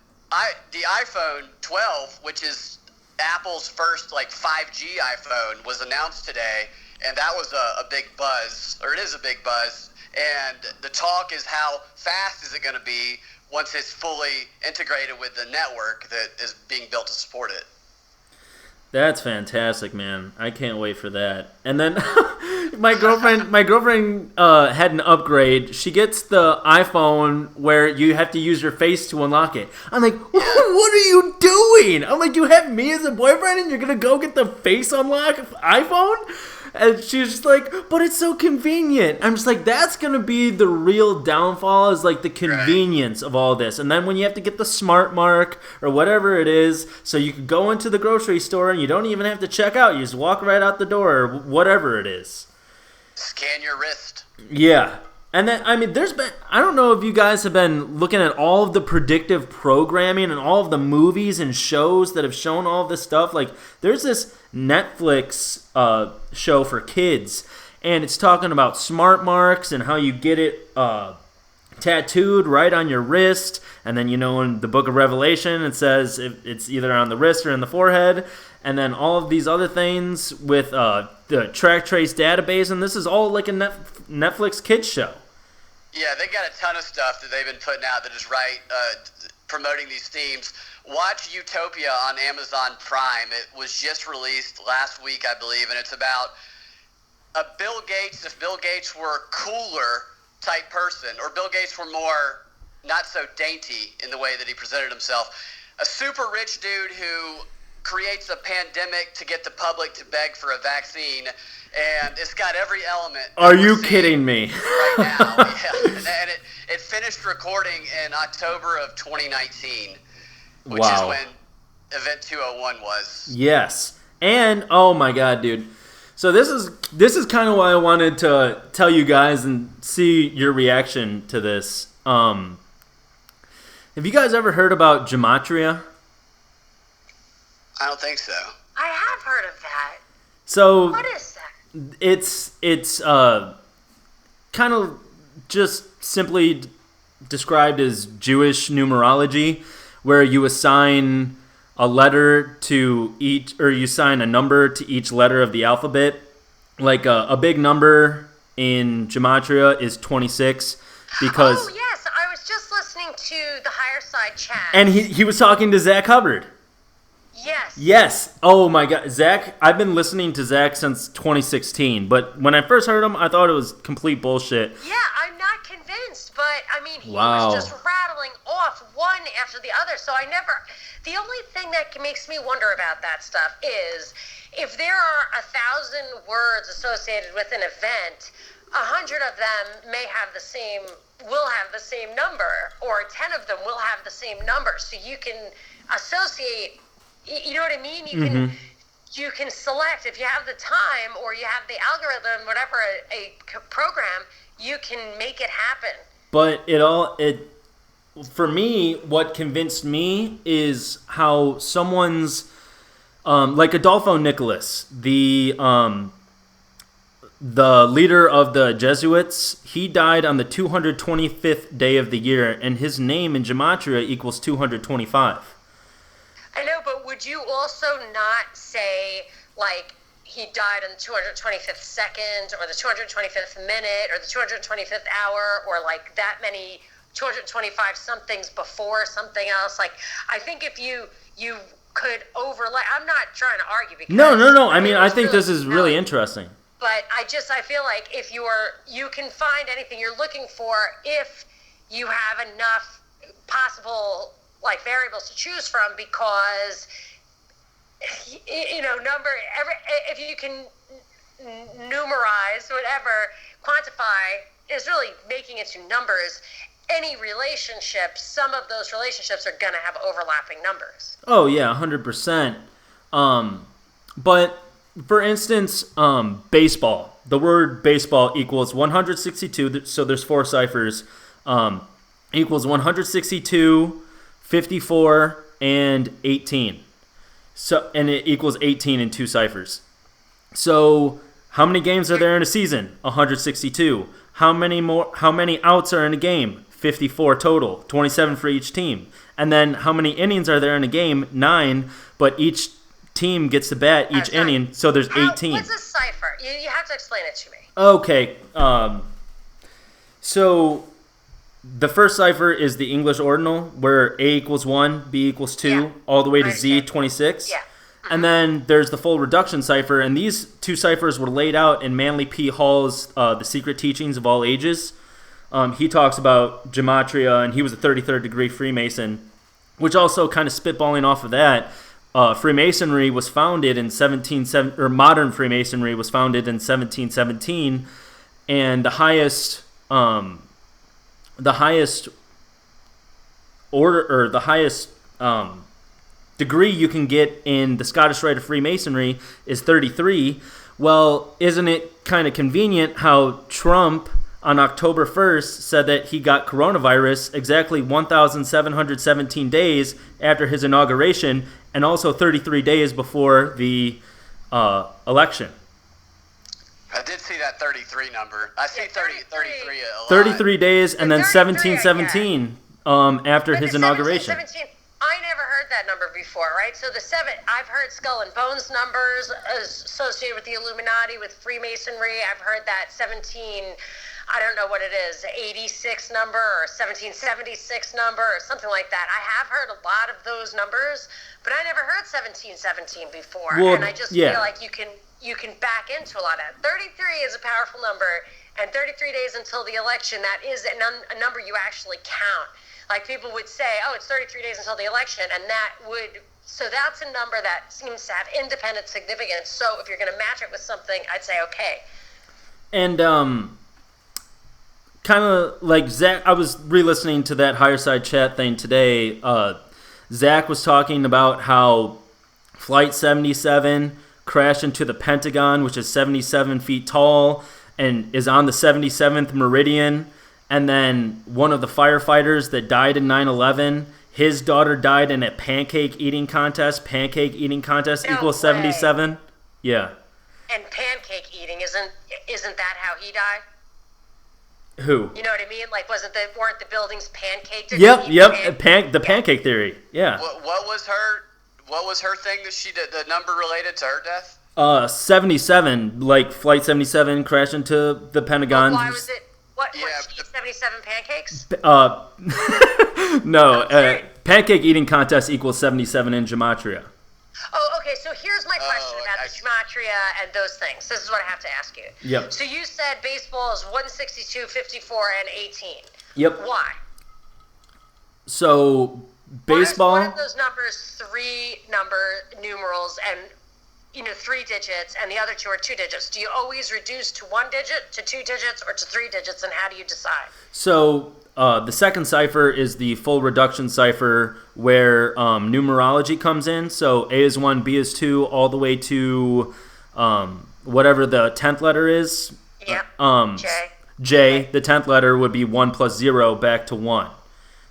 the iPhone 12, which is Apple's first 5G iPhone, was announced today, and that was a big buzz, or it is a big buzz. And the talk is, how fast is it going to be once it's fully integrated with the network that is being built to support it? That's fantastic, man. I can't wait for that. And then my girlfriend had an upgrade. She gets the iPhone where you have to use your face to unlock it. I'm like, what are you doing? I'm like, you have me as a boyfriend and you're going to go get the face unlock iPhone? And she's just like, but it's so convenient. I'm just like, that's going to be the real downfall, is the convenience of all this. And then when you have to get the smart mark or whatever it is, so you can go into the grocery store and you don't even have to check out. You just walk right out the door, or whatever it is. Scan your wrist. Yeah. And then, I mean, I don't know if you guys have been looking at all of the predictive programming and all of the movies and shows that have shown all of this stuff. There's this Netflix show for kids, and it's talking about smart marks and how you get it tattooed right on your wrist. And then, in the book of Revelation, it says it's either on the wrist or in the forehead. And then all of these other things with the track trace database. And this is all like a Netflix kids show. Yeah, they got a ton of stuff that they've been putting out that is promoting these themes. Watch Utopia on Amazon Prime. It was just released last week, I believe, and it's about Bill Gates, if Bill Gates were a cooler type person, or Bill Gates were more not so dainty in the way that he presented himself. A super rich dude who creates a pandemic to get the public to beg for a vaccine, and it's got every element. Are you kidding me? Right now, yeah. And it finished recording in October of 2019, which is when Event 201 was. Yes, and oh my God, dude. So this is kind of why I wanted to tell you guys and see your reaction to this. Have you guys ever heard about gematria? I don't think so. I have heard of that. So what is that? It's kind of just simply described as Jewish numerology, where you assign a letter to each, or you assign a number to each letter of the alphabet. Like a big number in gematria is 26 because. Oh yes, I was just listening to the Higher Side chat. And he was talking to Zach Hubbard. Yes. Yes. Oh my God, Zach! I've been listening to Zach since 2016, but when I first heard him, I thought it was complete bullshit. Yeah, I'm not convinced, but I mean, he Wow. was just rattling off one after the other. So I never. The only thing that makes me wonder about that stuff is if there are 1,000 words associated with an event, 100 of them will have the same number, or 10 of them will have the same number. So you can associate. You know what I mean? You can select if you have the time or you have the algorithm, whatever a program, you can make it happen. But for me, what convinced me is how someone's like Adolfo Nicolas, the leader of the Jesuits. He died on the 225th day of the year, and his name in gematria equals 225. I know, but would you also not say, like, he died on the 225th second, or the 225th minute, or the 225th hour, or, like, that many 225 somethings before something else? Like, I think if you could overlay, I'm not trying to argue because... No. I mean, I think this is really interesting. But I feel like if you can find anything you're looking for if you have enough possible... like variables to choose from, because if you can numerize whatever, quantify is really making it to numbers. Any relationship, some of those relationships are gonna have overlapping numbers. Oh yeah, 100%. But for instance, baseball. The word baseball equals 162. So there's 4 ciphers. Equals 162. 54 and 18. So, and it equals 18 in 2 ciphers. So how many games are there in a season? 162. How many outs are in a game? 54 total, 27 for each team. And then how many innings are there in a game? 9, but each team gets to bat each inning, so there's 18. What's a cipher? You have to explain it to me. Okay. So the first cipher is the English ordinal, where A equals 1, B equals 2, all the way to Z, 26. Yeah. And then there's the full reduction cipher, and these 2 ciphers were laid out in Manly P. Hall's The Secret Teachings of All Ages. He talks about gematria, and he was a 33rd degree Freemason, which also kind of spitballing off of that, Freemasonry was founded in modern Freemasonry was founded in 1717, and the highest order, or the highest degree you can get in the Scottish Rite of Freemasonry is 33. Well, isn't it kind of convenient how Trump on October 1st said that he got coronavirus exactly 1,717 days after his inauguration, and also 33 days before the election? I did see that 33 number. I see 33 a lot. 33 days, and then 1717 after his inauguration. 17, I never heard that number before, right? So I've heard Skull and Bones numbers associated with the Illuminati, with Freemasonry. I've heard that 17, I don't know what it is, 86 number or 1776 number or something like that. I have heard a lot of those numbers, but I never heard 1717 before. Well, and I just yeah. feel like you can back into a lot of that. 33 is a powerful number, and 33 days until the election, that is a number you actually count. Like, people would say, oh, it's 33 days until the election, and so that's a number that seems to have independent significance. So if you're going to match it with something, I'd say okay. And kind of like Zach, I was re-listening to that Higher Side chat thing today. Zach was talking about how Flight 77 crashed into the Pentagon, which is 77 feet tall and is on the 77th meridian. And then one of the firefighters that died in 9/11, his daughter died in a pancake eating contest. Pancake eating contest equals 77. Yeah. And pancake eating, isn't that how he died? Who? You know what I mean? Like, weren't the buildings pancaked? Yep. The pancake theory. Yeah. What was her what was her thing that she did? The number related to her death? 77, like Flight 77 crashed into the Pentagon. Why was it? What? Yeah, What, she eat 77 pancakes? No, serious. pancake eating contest equals 77 in gematria. Oh, okay. So here's my question about I the see. gematria and those things. This is what I have to ask you. Yep. So you said baseball is 162, 54, and 18. Yep. Why? So baseball. One of those numbers, three numerals, and 3 digits, and the other two are 2 digits. Do you always reduce to 1 digit, to 2 digits, or to 3 digits, and how do you decide? So the second cipher is the full reduction cipher where numerology comes in. So A is 1, B is 2, all the way to whatever the 10th letter is. Yep. J. J. The 10th letter would be 1 plus 0 back to 1.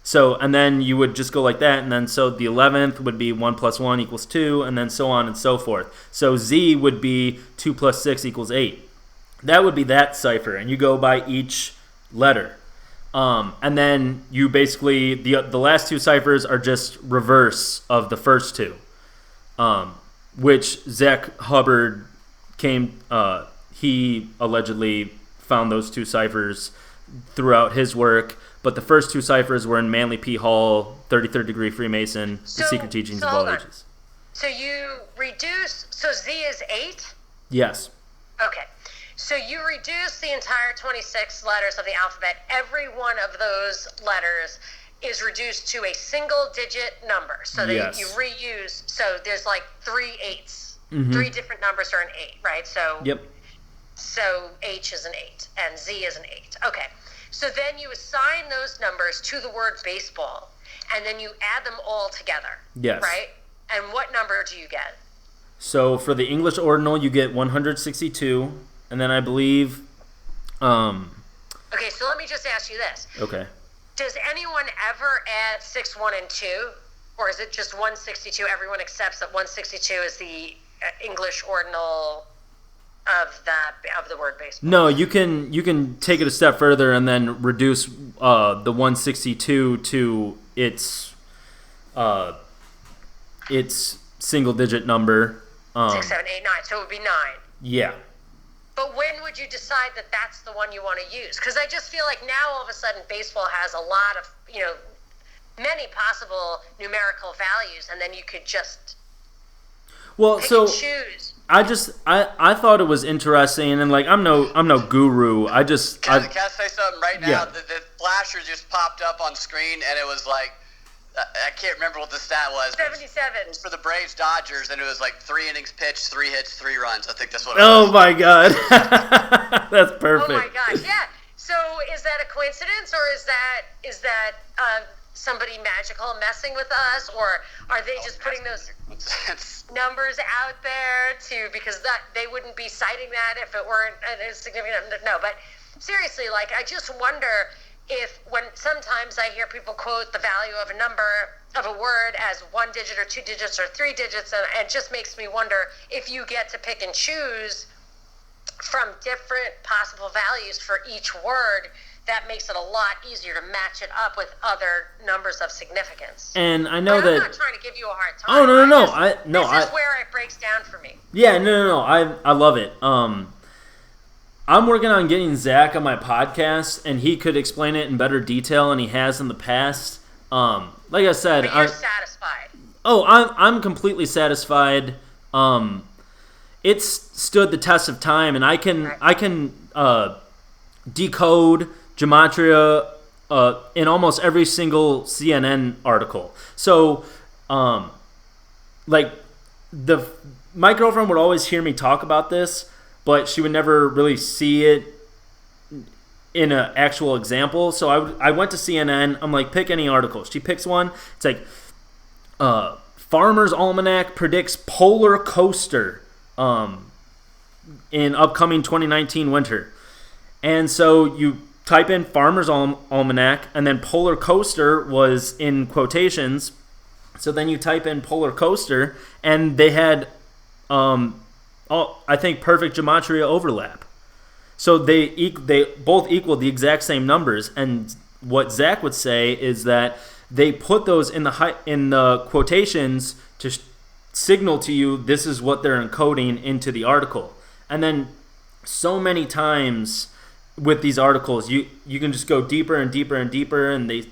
So, and then you would just go like that, and then so the 11th would be 1 plus 1 equals 2, and then so on and so forth. So Z would be 2 plus 6 equals 8. That would be that cipher, and you go by each letter. And then you basically, the last two ciphers are just reverse of the first two, which Zach Hubbard he allegedly found those two ciphers throughout his work. But the first two ciphers were in Manly P. Hall, 33rd Degree Freemason, The Secret Teachings of All Ages. So you reduce, so Z is 8? Yes. Okay. So you reduce the entire 26 letters of the alphabet. Every one of those letters is reduced to a single digit number. So Yes. you reuse, so there's like 3 8s. Mhm. 3 different numbers are an 8, right? So Yep. So H is an 8 and Z is an 8. Okay. So then you assign those numbers to the word baseball, and then you add them all together. Yes. Right? And what number do you get? So for the English ordinal, you get 162, and then I believe, Okay, so let me just ask you this. okay. Does anyone ever add 6, 1, and 2? Or is it just 162? Everyone accepts that 162 is the English ordinal of the word baseball. No, you can take it a step further and then reduce the 162 to its single digit number. 6, 7, 8, 9. So it would be 9. Yeah. But when would you decide that that's the one you want to use? Because I just feel like now all of a sudden baseball has a lot of, many possible numerical values, and then you could just Well, pick so and choose. I thought it was interesting, and like I'm no guru. Can I say something right now? Yeah. The flasher just popped up on screen, and it was like, I can't remember what the stat was. But 77. It was for the Braves Dodgers, and it was like 3 innings pitched, 3 hits, 3 runs. I think that's what it Oh was. my god, that's perfect. Oh my gosh, yeah. So is that a coincidence, or is that somebody magical messing with us, or are they just putting those numbers out there because that they wouldn't be citing that if it weren't a significant? No, but seriously, like I just wonder if when sometimes I hear people quote the value of a number of a word as 1 digit or 2 digits or 3 digits, and it just makes me wonder if you get to pick and choose from different possible values for each word. That makes it a lot easier to match it up with other numbers of significance. And I know but that. I'm not trying to give you a hard time. Oh no. This is where it breaks down for me. Yeah, no. I love it. I'm working on getting Zach on my podcast, and he could explain it in better detail, and he has in the past. Like I said, But you're satisfied. Oh, I'm completely satisfied. It's stood the test of time, and I can decode gematria in almost every single CNN article. So, like my girlfriend would always hear me talk about this, but she would never really see it in an actual example. So I went to CNN. I'm like, pick any article. She picks one. It's like, Farmer's Almanac predicts polar coaster in upcoming 2019 winter. And so you type in Farmer's Almanac, and then polar coaster was in quotations. So then you type in polar coaster, and they had, I think, perfect gematria overlap. So they both equal the exact same numbers. And what Zach would say is that they put those in the quotations signal to you this is what they're encoding into the article. And then so many times with these articles, you can just go deeper and deeper and deeper, and they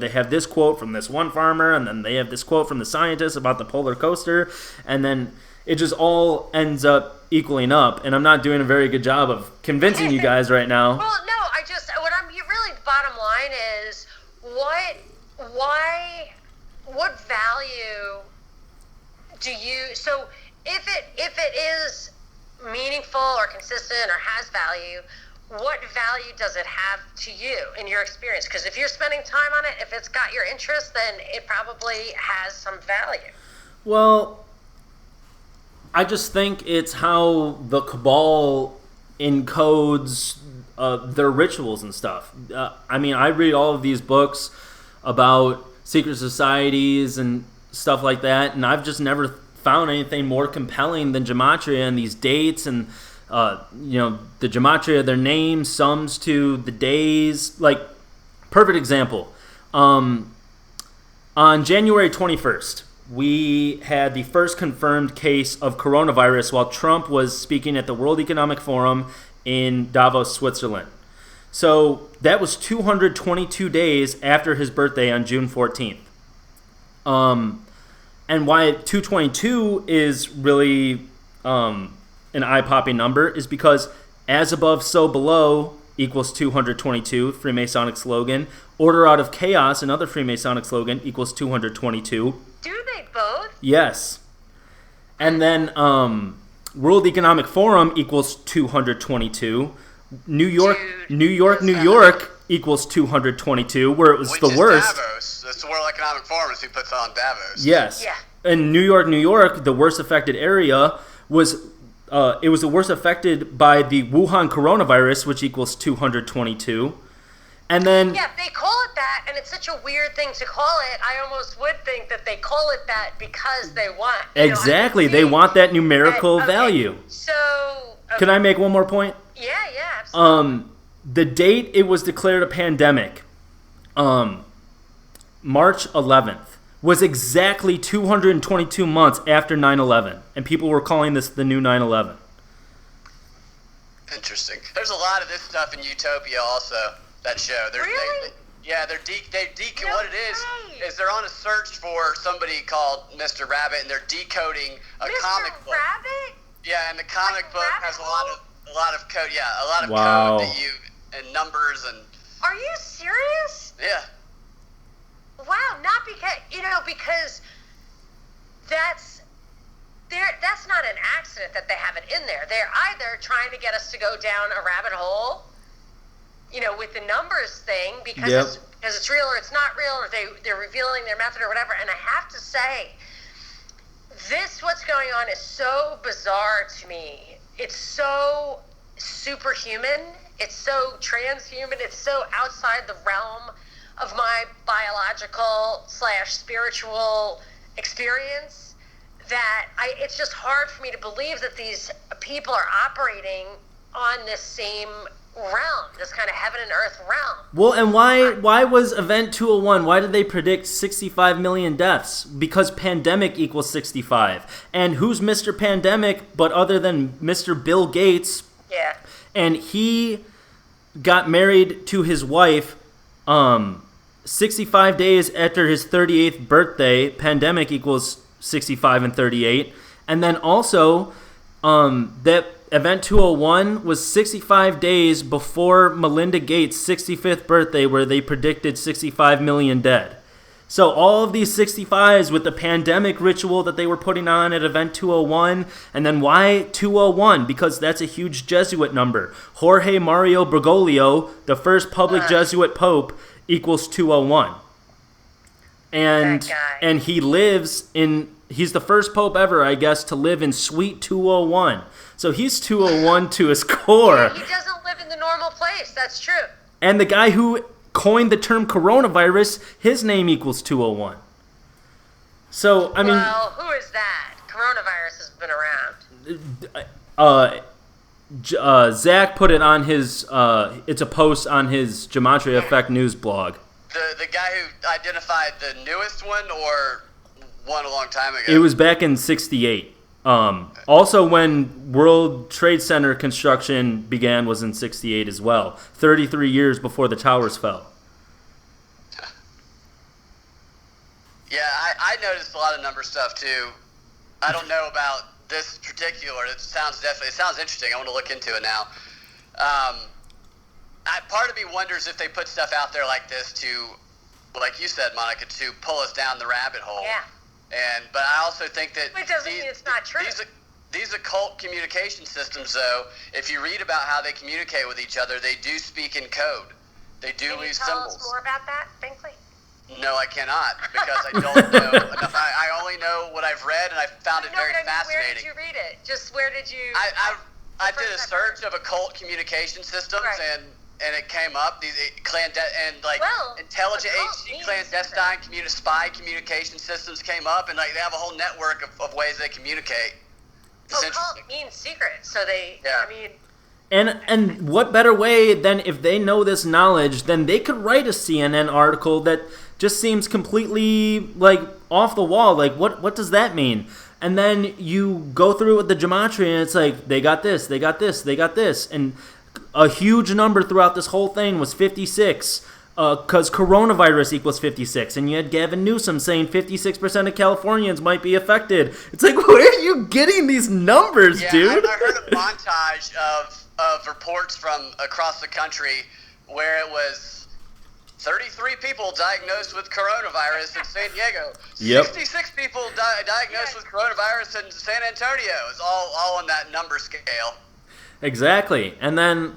have this quote from this one farmer, and then they have this quote from the scientist about the polar coaster, and then it just all ends up equaling up. And I'm not doing a very good job of convincing you guys right now. Well, no, really, the bottom line is what value do you, so if it is meaningful or consistent or has value, what value does it have to you in your experience? Because if you're spending time on it, if it's got your interest, then it probably has some value. Well, I just think it's how the cabal encodes their rituals and stuff. I mean, I read all of these books about secret societies and stuff like that, and I've just never found anything more compelling than gematria and these dates and the gematria, their names, sums to the days. Like, perfect example. On January 21st, we had the first confirmed case of coronavirus while Trump was speaking at the World Economic Forum in Davos, Switzerland. So that was 222 days after his birthday on June 14th. And why 222 is really an eye-popping number is because as above, so below equals 222, Freemasonic slogan. Order out of chaos, another Freemasonic slogan, equals 222. Do they both? Yes. And then World Economic Forum equals 222. New York equals 222, where it was Which the is worst. Davos. That's the World Economic Forum who puts on Davos. Yes. Yeah. In New York, the worst affected area was it was the worst affected by the Wuhan coronavirus, which equals 222. And then yeah, they call it that, and it's such a weird thing to call it. I almost would think that they call it that because they want exactly they want that numerical value. So Can I make one more point? Yeah, absolutely. The date it was declared a pandemic, March 11th, was exactly 222 months after 9/11, and people were calling this the new 9/11. Interesting. There's a lot of this stuff in Utopia also, that show. Really? What it is they're on a search for somebody called Mr. Rabbit, and they're decoding a comic book. Mr. Rabbit? Yeah, and the comic book has a lot of code. Yeah, a lot of Wow. code that and numbers and. Are you serious? Yeah. Wow, not because that's not an accident that they have it in there. They're either trying to get us to go down a rabbit hole, with the numbers thing because it's real or it's not real, or they're revealing their method or whatever. And I have to say, what's going on is so bizarre to me. It's so superhuman. It's so transhuman. It's so outside the realm of my biological / spiritual experience that it's just hard for me to believe that these people are operating on this same realm, this kind of heaven and earth realm. Well, and why was Event 201, why did they predict 65 million deaths? Because pandemic equals 65. And who's Mr. Pandemic but other than Mr. Bill Gates? Yeah. And he got married to his wife 65 days after his 38th birthday. Pandemic equals 65 and 38. And then also that Event 201 was 65 days before Melinda Gates' 65th birthday, where they predicted 65 million dead. So all of these 65s with the pandemic ritual that they were putting on at Event 201. And then why 201? Because that's a huge Jesuit number. Jorge Mario Bergoglio, the first public Jesuit pope, equals 201. And he he's the first pope ever, I guess, to live in Suite 201. So he's 201 to his core. Yeah, he doesn't live in the normal place. That's true. And the guy who coined the term coronavirus, his name equals 201. So, I mean... Well, who is that? Coronavirus has been around. Zach put it on his... it's a post on his Gematria Effect news blog. The guy who identified the newest one, or won a long time ago. It was back in '68. Also, when World Trade Center construction began was in '68 as well. 33 years before the towers fell. Yeah, I noticed a lot of number stuff too. I don't know about this particular. It sounds interesting. I want to look into it now. Part of me wonders if they put stuff out there like this to, like you said, Monica, to pull us down the rabbit hole. Yeah. But I also think that It doesn't mean it's not true. These occult communication systems, though, if you read about how they communicate with each other, they do speak in code. They do Can you use tell symbols. us more about that, Binkley? No, I cannot, because I don't know enough. I only know what I've read, and I found it very fascinating. Where did you read it? Just where did you... I did a search of occult communication systems, Right. and it came up, intelligent occult clandestine spy communication systems came up, and they have a whole network of ways they communicate. It's Occult interesting. means secret, so they... Yeah. I mean... And what better way than if they know this knowledge, then they could write a CNN article that just seems completely like off the wall. Like what does that mean? And then you go through it with the gematria, and it's like they got this, they got this, they got this, and a huge number throughout this whole thing was 56. Because coronavirus equals 56, and you had Gavin Newsom saying 56% of Californians might be affected. It's like, where are you getting these numbers, dude? I heard a montage of reports from across the country where it was 33 people diagnosed with coronavirus in San Diego. Yep. 66 people diagnosed with coronavirus in San Antonio. It's all on that number scale. Exactly. And then,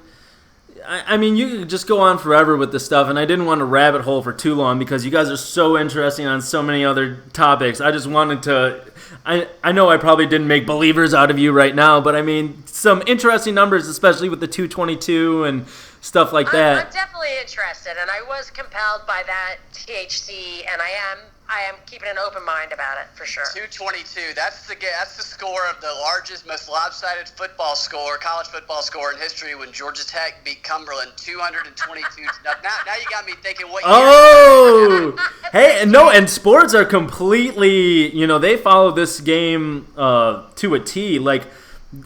I mean, you could just go on forever with this stuff, and I didn't want to rabbit hole for too long because you guys are so interesting on so many other topics. I just wanted to... I know I probably didn't make believers out of you right now, but I mean, some interesting numbers, especially with the 222 and stuff like that. I'm definitely interested, and I was compelled by that THC, and I am keeping an open mind about it for sure. 222. That's the score of the largest, most lopsided college football score in history when Georgia Tech beat Cumberland 222. now you got me thinking, what year? Oh, hey, no, and sports are completely, they follow this game to a T. Like,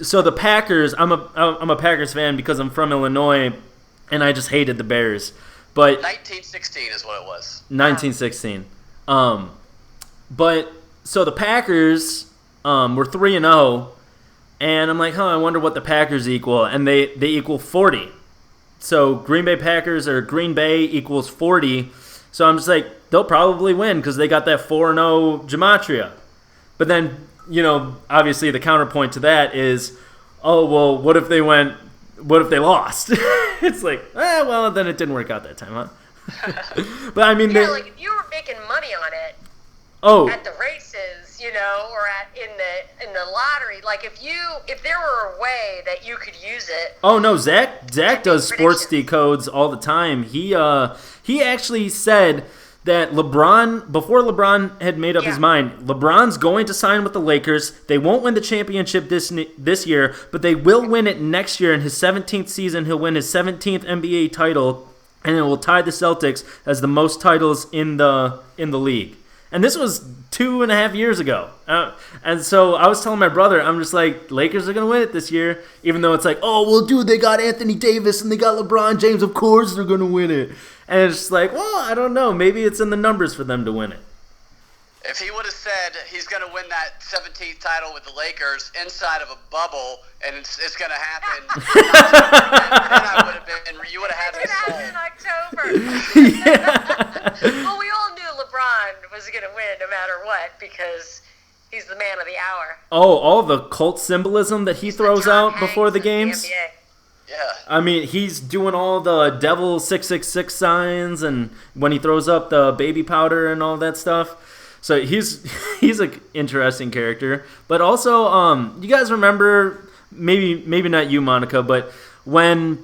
so the Packers, I'm a Packers fan because I'm from Illinois, and I just hated the Bears. But 1916 is what it was. 1916. But so the Packers were 3-0, and I'm like, I wonder what the Packers equal, and they equal 40. So Green Bay equals 40. So I'm just like, they'll probably win because they got that 4-0 gematria. But then, obviously the counterpoint to that is, oh well, what if they lost? It's like, well, then it didn't work out that time, huh? But I mean, like if you were making money on it at the races, or in the lottery, like if there were a way that you could use it. Oh no, Zach does sports decodes all the time. He actually said that before LeBron had made up his mind, LeBron's going to sign with the Lakers. They won't win the championship this year, but they will win it next year. In his 17th season, he'll win his 17th NBA title, and it will tie the Celtics as the most titles in the league. And this was 2.5 years ago. And so I was telling my brother, I'm just like, Lakers are going to win it this year, even though it's like, oh, well, dude, they got Anthony Davis and they got LeBron James. Of course they're going to win it. And it's just like, well, I don't know. Maybe it's in the numbers for them to win it. If he would have said he's going to win that 17th title with the Lakers inside of a bubble and it's going to happen, then you would have had me sold. In October. Well, we all knew LeBron was going to win no matter what because he's the man of the hour. Oh, all the cult symbolism that he throws out before the games. The Yeah. I mean, he's doing all the devil 666 signs, and when he throws up the baby powder and all that stuff. So he's an interesting character. But also, you guys remember, maybe not you, Monica, but when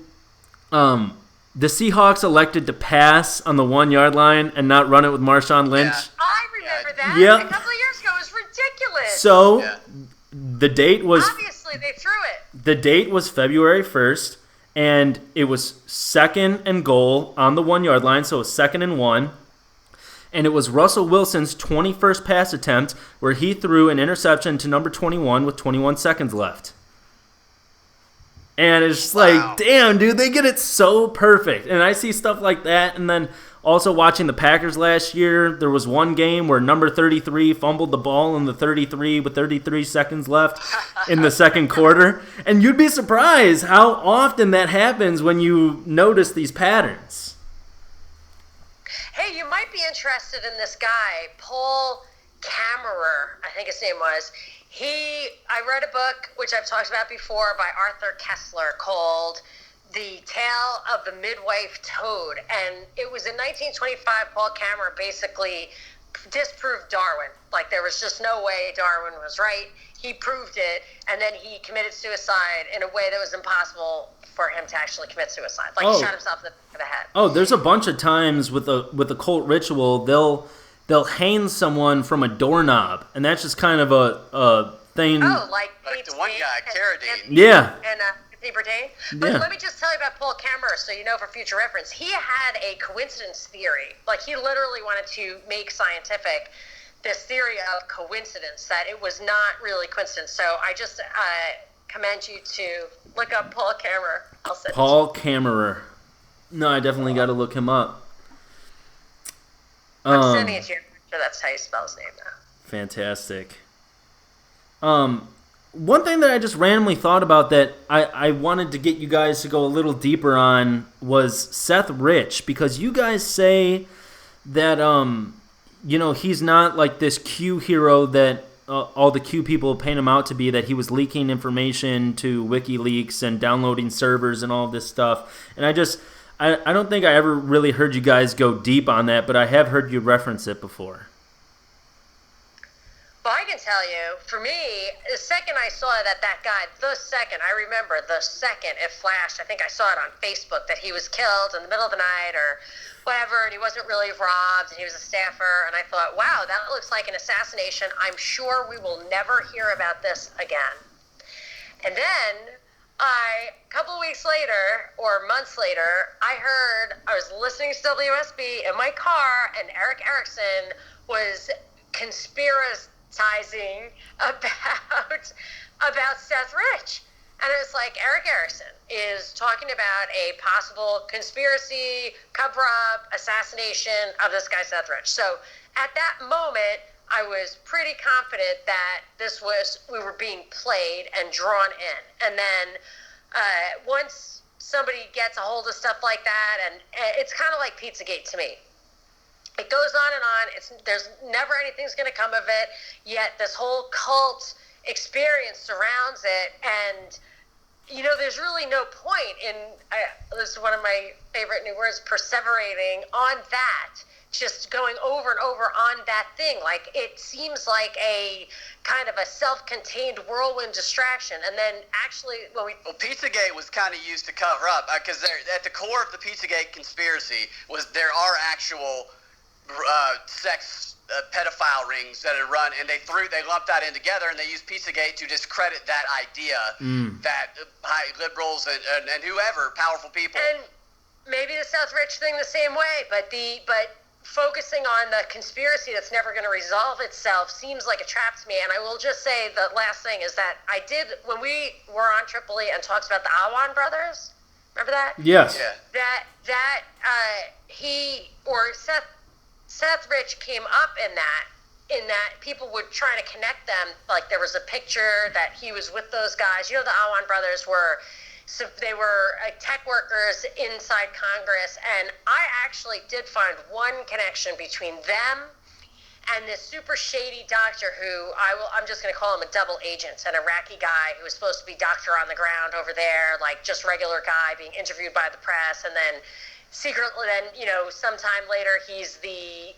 the Seahawks elected to pass on the 1-yard line and not run it with Marshawn Lynch? Yeah. I remember that. Yep. A couple of years ago, it was ridiculous. So the date was... Obviously, they threw it. The date was February 1st, and it was 2nd and goal on the 1-yard line, so it was 2nd and 1. And it was Russell Wilson's 21st pass attempt where he threw an interception to number 21 with 21 seconds left. And it's just like, damn, dude, they get it so perfect. And I see stuff like that. And then also watching the Packers last year, there was one game where number 33 fumbled the ball in the 33 with 33 seconds left in the second quarter. And you'd be surprised how often that happens when you notice these patterns. Hey, you might be interested in this guy, Paul Kammerer, I think his name was. I read a book, which I've talked about before, by Arthur Kessler called The Tale of the Midwife Toad. And it was in 1925, Paul Kammerer basically disproved Darwin. Like, there was just no way Darwin was right. He proved it, and then he committed suicide in a way that was impossible for him to actually commit suicide. Like, he shot himself in the back of the head. Oh, there's a bunch of times with a cult ritual, they'll hang someone from a doorknob, and that's just kind of a thing. Oh, like the one guy, Carradine. Yeah. And Anthony Bourdain. But let me just tell you about Paul Kammerer, so you know for future reference. He had a coincidence theory. Like, he literally wanted to make scientific this theory of coincidence, that it was not really coincidence. So I just commend you to look up Paul Kammerer. Paul Kammerer. No, I definitely got to look him up. I'm sending it to you. I'm sure that's how you spell his name now. Fantastic. One thing that I just randomly thought about that I wanted to get you guys to go a little deeper on was Seth Rich, because you guys say that he's not like this Q hero that all the Q people paint him out to be, that he was leaking information to WikiLeaks and downloading servers and all this stuff. And I don't think I ever really heard you guys go deep on that, but I have heard you reference it before. Well, I can tell you, for me, the second I saw I remember the second it flashed, I think I saw it on Facebook, that he was killed in the middle of the night or whatever, and he wasn't really robbed, and he was a staffer, and I thought, wow, that looks like an assassination. I'm sure we will never hear about this again. And then, a couple of weeks later, or months later, I was listening to WSB in my car, and Eric Erickson was conspiratizing about Seth Rich. And it's like, Eric Erickson is talking about a possible conspiracy, cover-up, assassination of this guy Seth Rich. So at that moment, I was pretty confident that we were being played and drawn in. And then once somebody gets a hold of stuff like that, and it's kind of like Pizzagate to me. It goes on and on. There's never anything's going to come of it, yet this whole cult experience surrounds it, and there's really no point in, this is one of my favorite new words, perseverating on that, just going over and over on that thing. Like, it seems like a kind of a self-contained whirlwind distraction. And then actually, Well, Pizzagate was kind of used to cover up, because at the core of the Pizzagate conspiracy there are actual sex pedophile rings that had run, and they lumped that in together, and they used Pizzagate to discredit that idea that high liberals and whoever, powerful people. And maybe the Seth Rich thing the same way, but focusing on the conspiracy that's never going to resolve itself seems like a trap to me. And I will just say the last thing is that when we were on Tripoli and talked about the Awan brothers, remember that? Yes. Yeah. That Seth Rich came up in that people were trying to connect them. Like, there was a picture that he was with those guys. The Awan brothers were tech workers inside Congress, and I actually did find one connection between them and this super shady doctor who I'm just going to call him a double agent, an Iraqi guy who was supposed to be doctor on the ground over there, like just regular guy being interviewed by the press, and then secretly, sometime later, he's the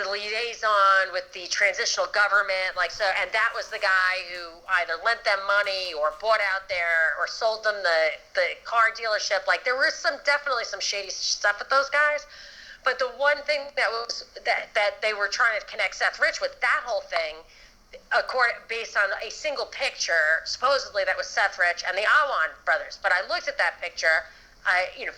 liaison with the transitional government, and that was the guy who either lent them money or bought out or sold them the car dealership. Like, there was definitely some shady stuff with those guys. But the one thing that they were trying to connect Seth Rich with, that whole thing, based on a single picture, supposedly that was Seth Rich and the Awan brothers. But I looked at that picture.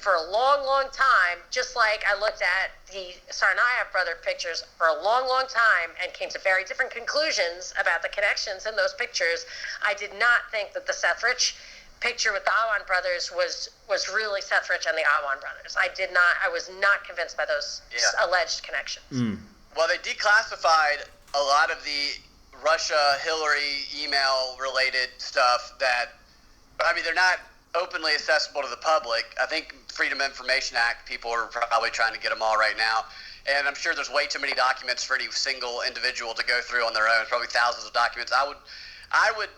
For a long, long time, just like I looked at the Tsarnaev brother pictures for a long, long time and came to very different conclusions about the connections in those pictures, I did not think that the Seth Rich picture with the Awan brothers was really Seth Rich and the Awan brothers. I was not convinced by those alleged connections. Well, they declassified a lot of the Russia-Hillary email-related stuff that, they're not openly accessible to the public. I think Freedom of Information Act, people are probably trying to get them all right now. And I'm sure there's way too many documents for any single individual to go through on their own. It's probably thousands of documents. I would,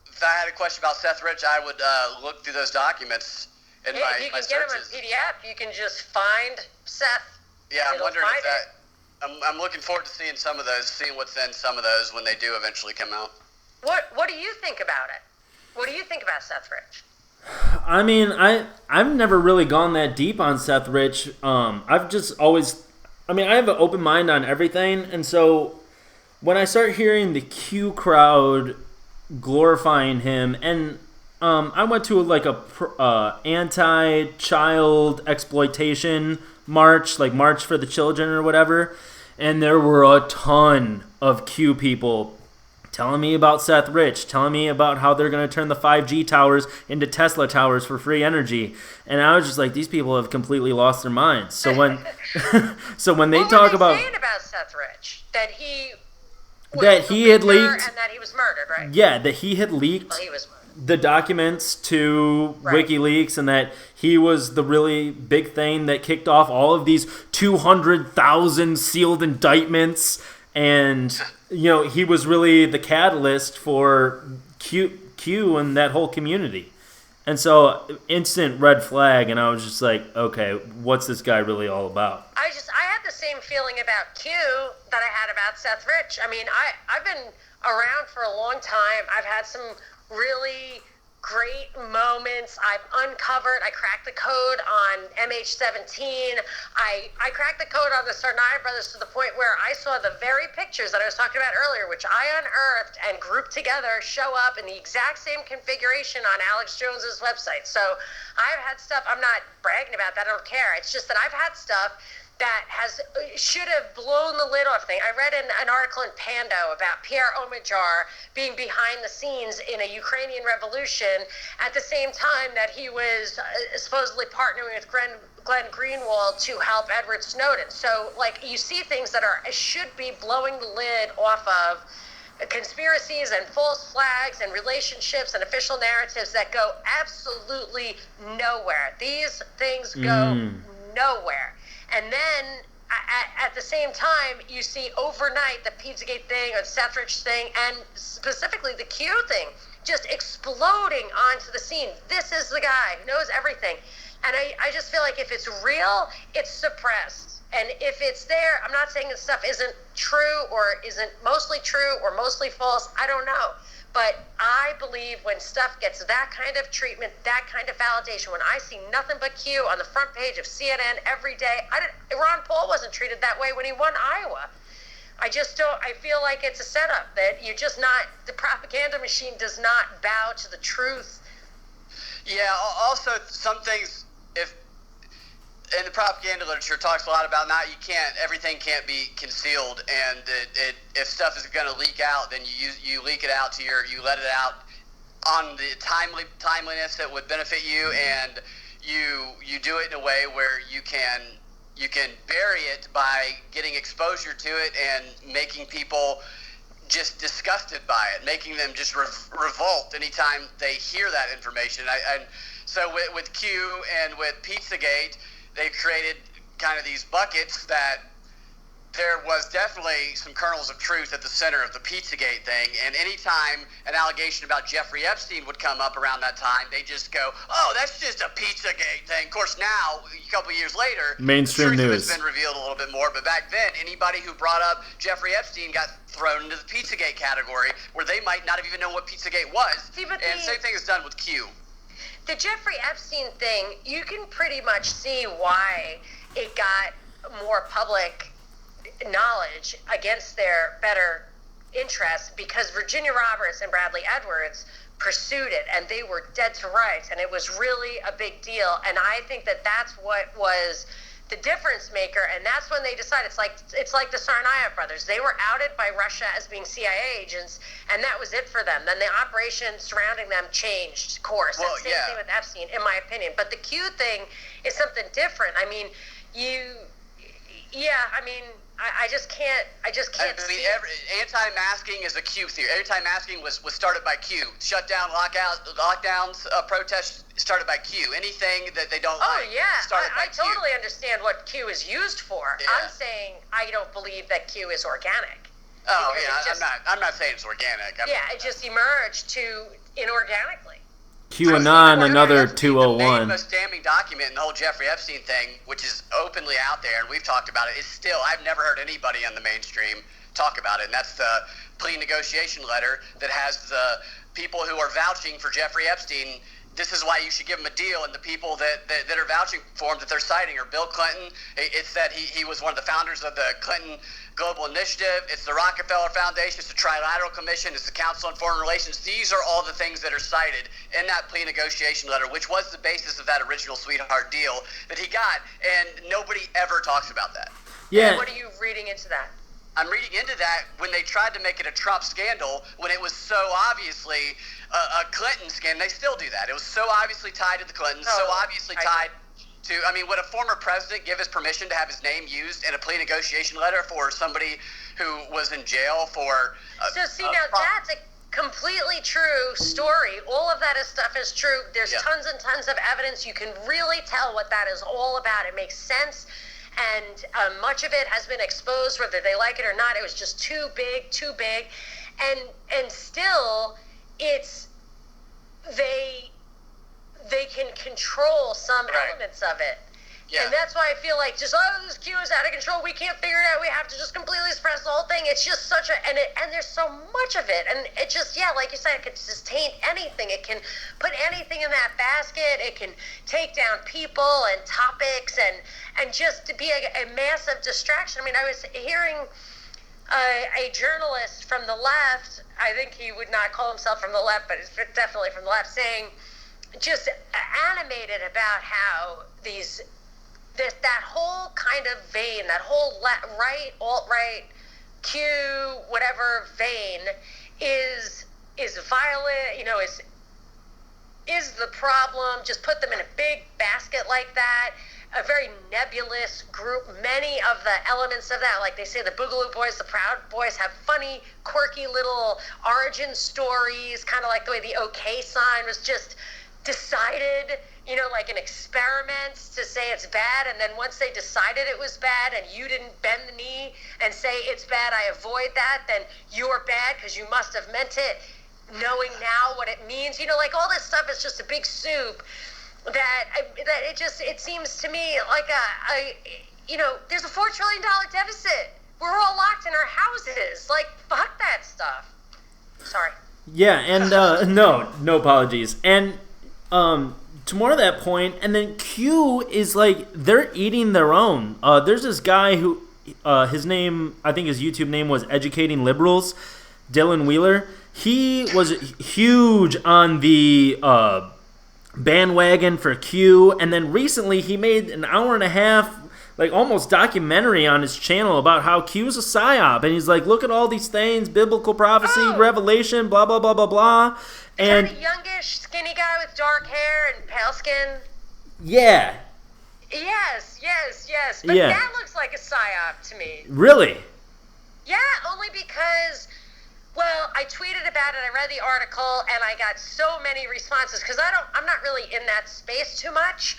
if I had a question about Seth Rich, I would look through those documents in my searches. If you can get them in PDF, you can just find Seth. Yeah, I'm wondering if that. I'm looking forward to seeing some of those, seeing what's in some of those when they do eventually come out. What do you think about it? What do you think about Seth Rich? I've never really gone that deep on Seth Rich. I've just always, I have an open mind on everything, and so when I start hearing the Q crowd glorifying him, and I went to a anti-child exploitation march, like March for the Children or whatever, and there were a ton of Q people telling me about Seth Rich, telling me about how they're going to turn the 5G towers into Tesla towers for free energy. And I was just like, these people have completely lost their minds. So when they talk about... What were they saying about Seth Rich? That he had leaked... And that he was murdered, right? Yeah, that he had leaked the documents to WikiLeaks, and that he was the really big thing that kicked off all of these 200,000 sealed indictments. And... he was really the catalyst for Q and that whole community. And so, instant red flag, and I was just like, okay, what's this guy really all about? I had the same feeling about Q that I had about Seth Rich. I've been around for a long time. I've had some really great moments. I cracked the code on MH17. I cracked the code on the Tsarnaev brothers to the point where I saw the very pictures that I was talking about earlier, which I unearthed and grouped together, show up in the exact same configuration on Alex Jones's website. So I've had stuff, I'm not bragging about that, I don't care. It's just that I've had stuff that should have blown the lid off thing. I read an article in Pando about Pierre Omidyar being behind the scenes in a Ukrainian revolution at the same time that he was supposedly partnering with Glenn Greenwald to help Edward Snowden. So, you see things that should be blowing the lid off of conspiracies and false flags and relationships and official narratives that go absolutely nowhere. These things go nowhere. And then, at the same time, you see overnight the Pizzagate thing or the Seth Rich thing, and specifically the Q thing, just exploding onto the scene. This is the guy who knows everything. And I just feel like if it's real, it's suppressed. And if it's there, I'm not saying that stuff isn't true or isn't mostly true or mostly false. I don't know. But I believe when stuff gets that kind of treatment, that kind of validation, when I see nothing but Q on the front page of CNN every day, Ron Paul wasn't treated that way when he won Iowa. I feel like it's a setup that the propaganda machine does not bow to the truth. Yeah, also some things, in the propaganda literature talks a lot about everything can't be concealed, and if stuff is going to leak out, then you leak it out you let it out on the timeliness that would benefit you, and you do it in a way where you can bury it by getting exposure to it and making people just disgusted by it, making them just revolt anytime they hear that information. So with Q and with Pizzagate, they created kind of these buckets that there was definitely some kernels of truth at the center of the Pizzagate thing. And anytime an allegation about Jeffrey Epstein would come up around that time, they just go, oh, that's just a Pizzagate thing. Of course, now, a couple of years later, mainstream the truth news has been revealed a little bit more. But back then, anybody who brought up Jeffrey Epstein got thrown into the Pizzagate category, where they might not have even known what Pizzagate was. And same thing is done with Q. The Jeffrey Epstein thing, you can pretty much see why it got more public knowledge against their better interests, because Virginia Roberts and Bradley Edwards pursued it, and they were dead to rights, and it was really a big deal. And I think that that's what was the difference maker, and that's when they decided. It's like the Tsarnaev brothers. They were outed by Russia as being CIA agents, and that was it for them. Then the operation surrounding them changed course. Well, and same thing with Epstein, in my opinion. But the Q thing is something different. I mean, I just can't see it. Anti-masking is a Q theory. Anti-masking was started by Q. Shutdown, lockdowns, protests started by Q. Anything that they don't started by Q. I totally understand what Q is used for. Yeah. I'm saying I don't believe that Q is organic. Oh yeah, I'm not saying it's organic. It just emerged inorganically. QAnon, another The 201. most damning document in the whole Jeffrey Epstein thing, which is openly out there, and we've talked about it, is still, I've never heard anybody on the mainstream talk about it, and that's the plea negotiation letter that has the people who are vouching for Jeffrey Epstein. This is why you should give him a deal, and the people that are vouching for him that they're citing are Bill Clinton. It's that he was one of the founders of the Clinton Global Initiative. It's the Rockefeller Foundation. It's the Trilateral Commission. It's the Council on Foreign Relations. These are all the things that are cited in that plea negotiation letter, which was the basis of that original sweetheart deal that he got, and nobody ever talks about that. Yeah. And what are you reading into that? I'm reading into that when they tried to make it a Trump scandal, when it was so obviously a Clinton scandal. They still do that. It was so obviously tied to the Clintons, so obviously tied to, I mean, would a former president give his permission to have his name used in a plea negotiation letter for somebody who was in jail for that's a completely true story. All of that stuff is true. There's tons and tons of evidence. You can really tell what that is all about. It makes sense. And much of it has been exposed, whether they like it or not. It was just too big, and still, they can control some elements of it. Yeah. And that's why I feel like this Q is out of control. We can't figure it out. We have to just completely suppress the whole thing. It's just such and there's so much of it. And it just, like you said, it could just taint anything. It can put anything in that basket. It can take down people and topics and just to be a massive distraction. I mean, I was hearing a journalist from the left, I think he would not call himself from the left, but it's definitely from the left, saying, just animated about how that whole kind of vein, that whole right, alt-right, Q, whatever vein is violent, is the problem. Just put them in a big basket like that. A very nebulous group. Many of the elements of that, like they say, the Boogaloo Boys, the Proud Boys, have funny, quirky little origin stories, kind of like the way the OK sign was just decided, like an experiment to say it's bad, and then once they decided it was bad and you didn't bend the knee and say it's bad, I avoid that, then you're bad because you must have meant it, knowing now what it means. Like all this stuff is just a big soup that it seems to me like there's a $4 trillion deficit. We're all locked in our houses. Like, fuck that stuff. Sorry. Yeah, and no apologies. And to more to that point, and then Q is like, they're eating their own. There's this guy who, his name, I think his YouTube name was Educating Liberals, Dylan Wheeler. He was huge on the bandwagon for Q, and then recently he made an hour and a half, like almost documentary on his channel about how Q is a psyop, and he's like, look at all these things, biblical prophecy, revelation, blah blah blah blah blah. And kind of youngish, skinny guy with dark hair and pale skin. Yeah. Yes. But that looks like a psyop to me. Really? Yeah, only because, well, I tweeted about it, I read the article, and I got so many responses, because I'm not really in that space too much,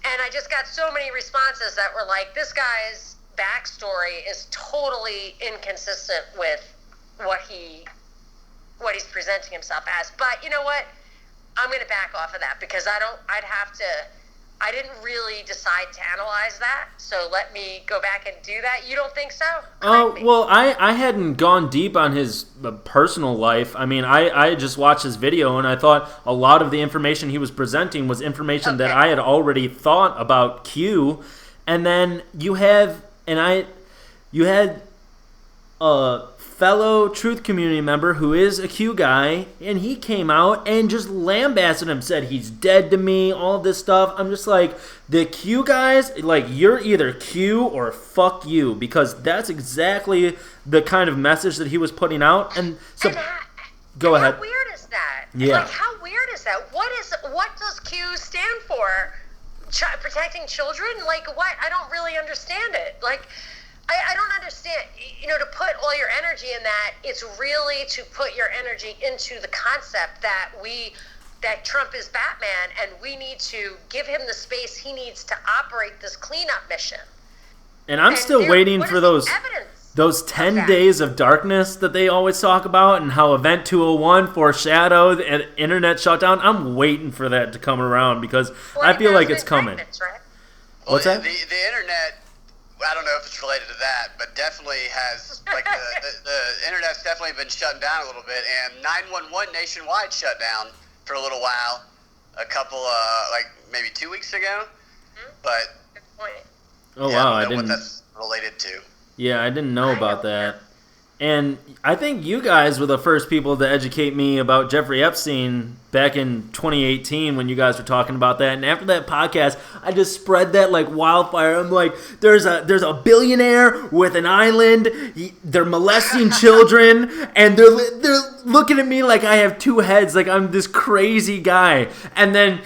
and I just got so many responses that were like, this guy's backstory is totally inconsistent with what he's presenting himself as. But you know what? I'm going to back off of that, because I didn't really decide to analyze that, so let me go back and do that. You don't think so? Oh, well, I hadn't gone deep on his personal life. I mean, I just watched his video, and I thought a lot of the information he was presenting was information that I had already thought about Q. And then you had fellow Truth Community member who is a Q guy, and he came out and just lambasted him, said he's dead to me, all this stuff. I'm just like, the Q guys, like, you're either Q or fuck you, because that's exactly the kind of message that he was putting out. And so, go ahead. How weird is that? Yeah. Like, how weird is that? What does Q stand for? Protecting children? Like, what? I don't really understand it. Like, I don't understand, to put all your energy in that, it's really to put your energy into the concept that Trump is Batman, and we need to give him the space he needs to operate this cleanup mission. And I'm still waiting for those 10 days of darkness that they always talk about, and how Event 201 foreshadowed an internet shutdown. I'm waiting for that to come around, because I feel like it's coming. Right? What's that? The internet, I don't know if it's related to that, but definitely has, like, the internet's definitely been shutting down a little bit, and 911 nationwide shut down for a little while, a couple, maybe 2 weeks ago, but Good point. Oh, yeah, wow, I don't know what that's related to. Yeah, I didn't know about that. And I think you guys were the first people to educate me about Jeffrey Epstein back in 2018 when you guys were talking about that. And after that podcast, I just spread that like wildfire. I'm like, there's a billionaire with an island. They're molesting children, and they're looking at me like I have two heads, like I'm this crazy guy. And now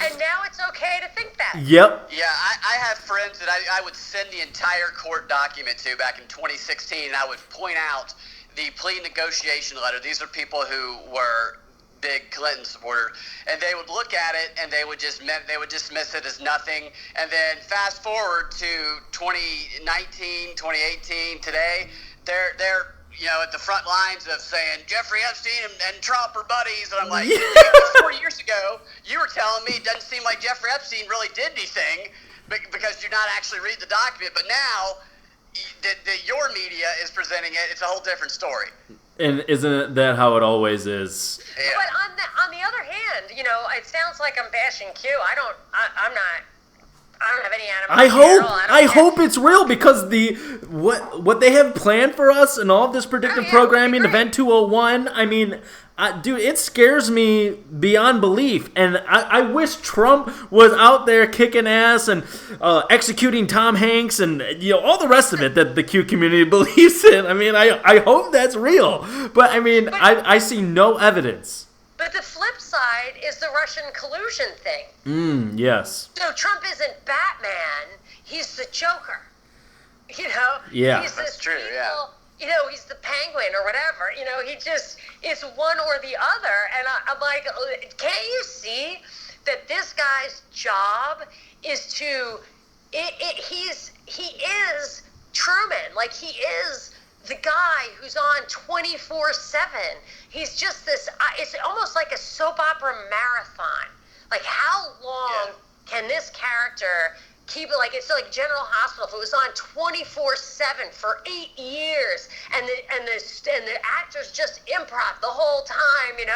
it's okay to think that. Yep. Yeah, I have friends that I would send the entire court document to back in 2016, and I would point out the plea negotiation letter. These are people who were big Clinton supporters, and they would look at it and they would dismiss it as nothing. And then fast forward to 2019, 2018, today, they're at the front lines of saying Jeffrey Epstein and Trump are buddies, and I'm like, 4 years ago, you were telling me it doesn't seem like Jeffrey Epstein really did anything because you're not actually reading the document, but now your media is presenting it. It's a whole different story. And isn't that how it always is? Yeah. But on the other hand, it sounds like I'm bashing Q. I don't have any animosity. I hope it's real, because what they have planned for us and all of this predictive programming, Event 201. I mean, dude, it scares me beyond belief. And I wish Trump was out there kicking ass and executing Tom Hanks and all the rest of it that the Q community believes in. I mean, I hope that's real, but I mean, I see no evidence. But the flip side is the Russian collusion thing. Yes. So Trump isn't Batman; he's the Joker. Yeah, that's true. Yeah. He's the Penguin or whatever. He just is one or the other. And I'm like, can't you see that this guy's job is to? He is Truman. Like, he is the guy who's on 24/7. He's just this. It's almost like a soap opera marathon. Like, how long can this character keep it? Like, it's like General Hospital. If it was on 24/7 for 8 years, and the actors just improv the whole time, and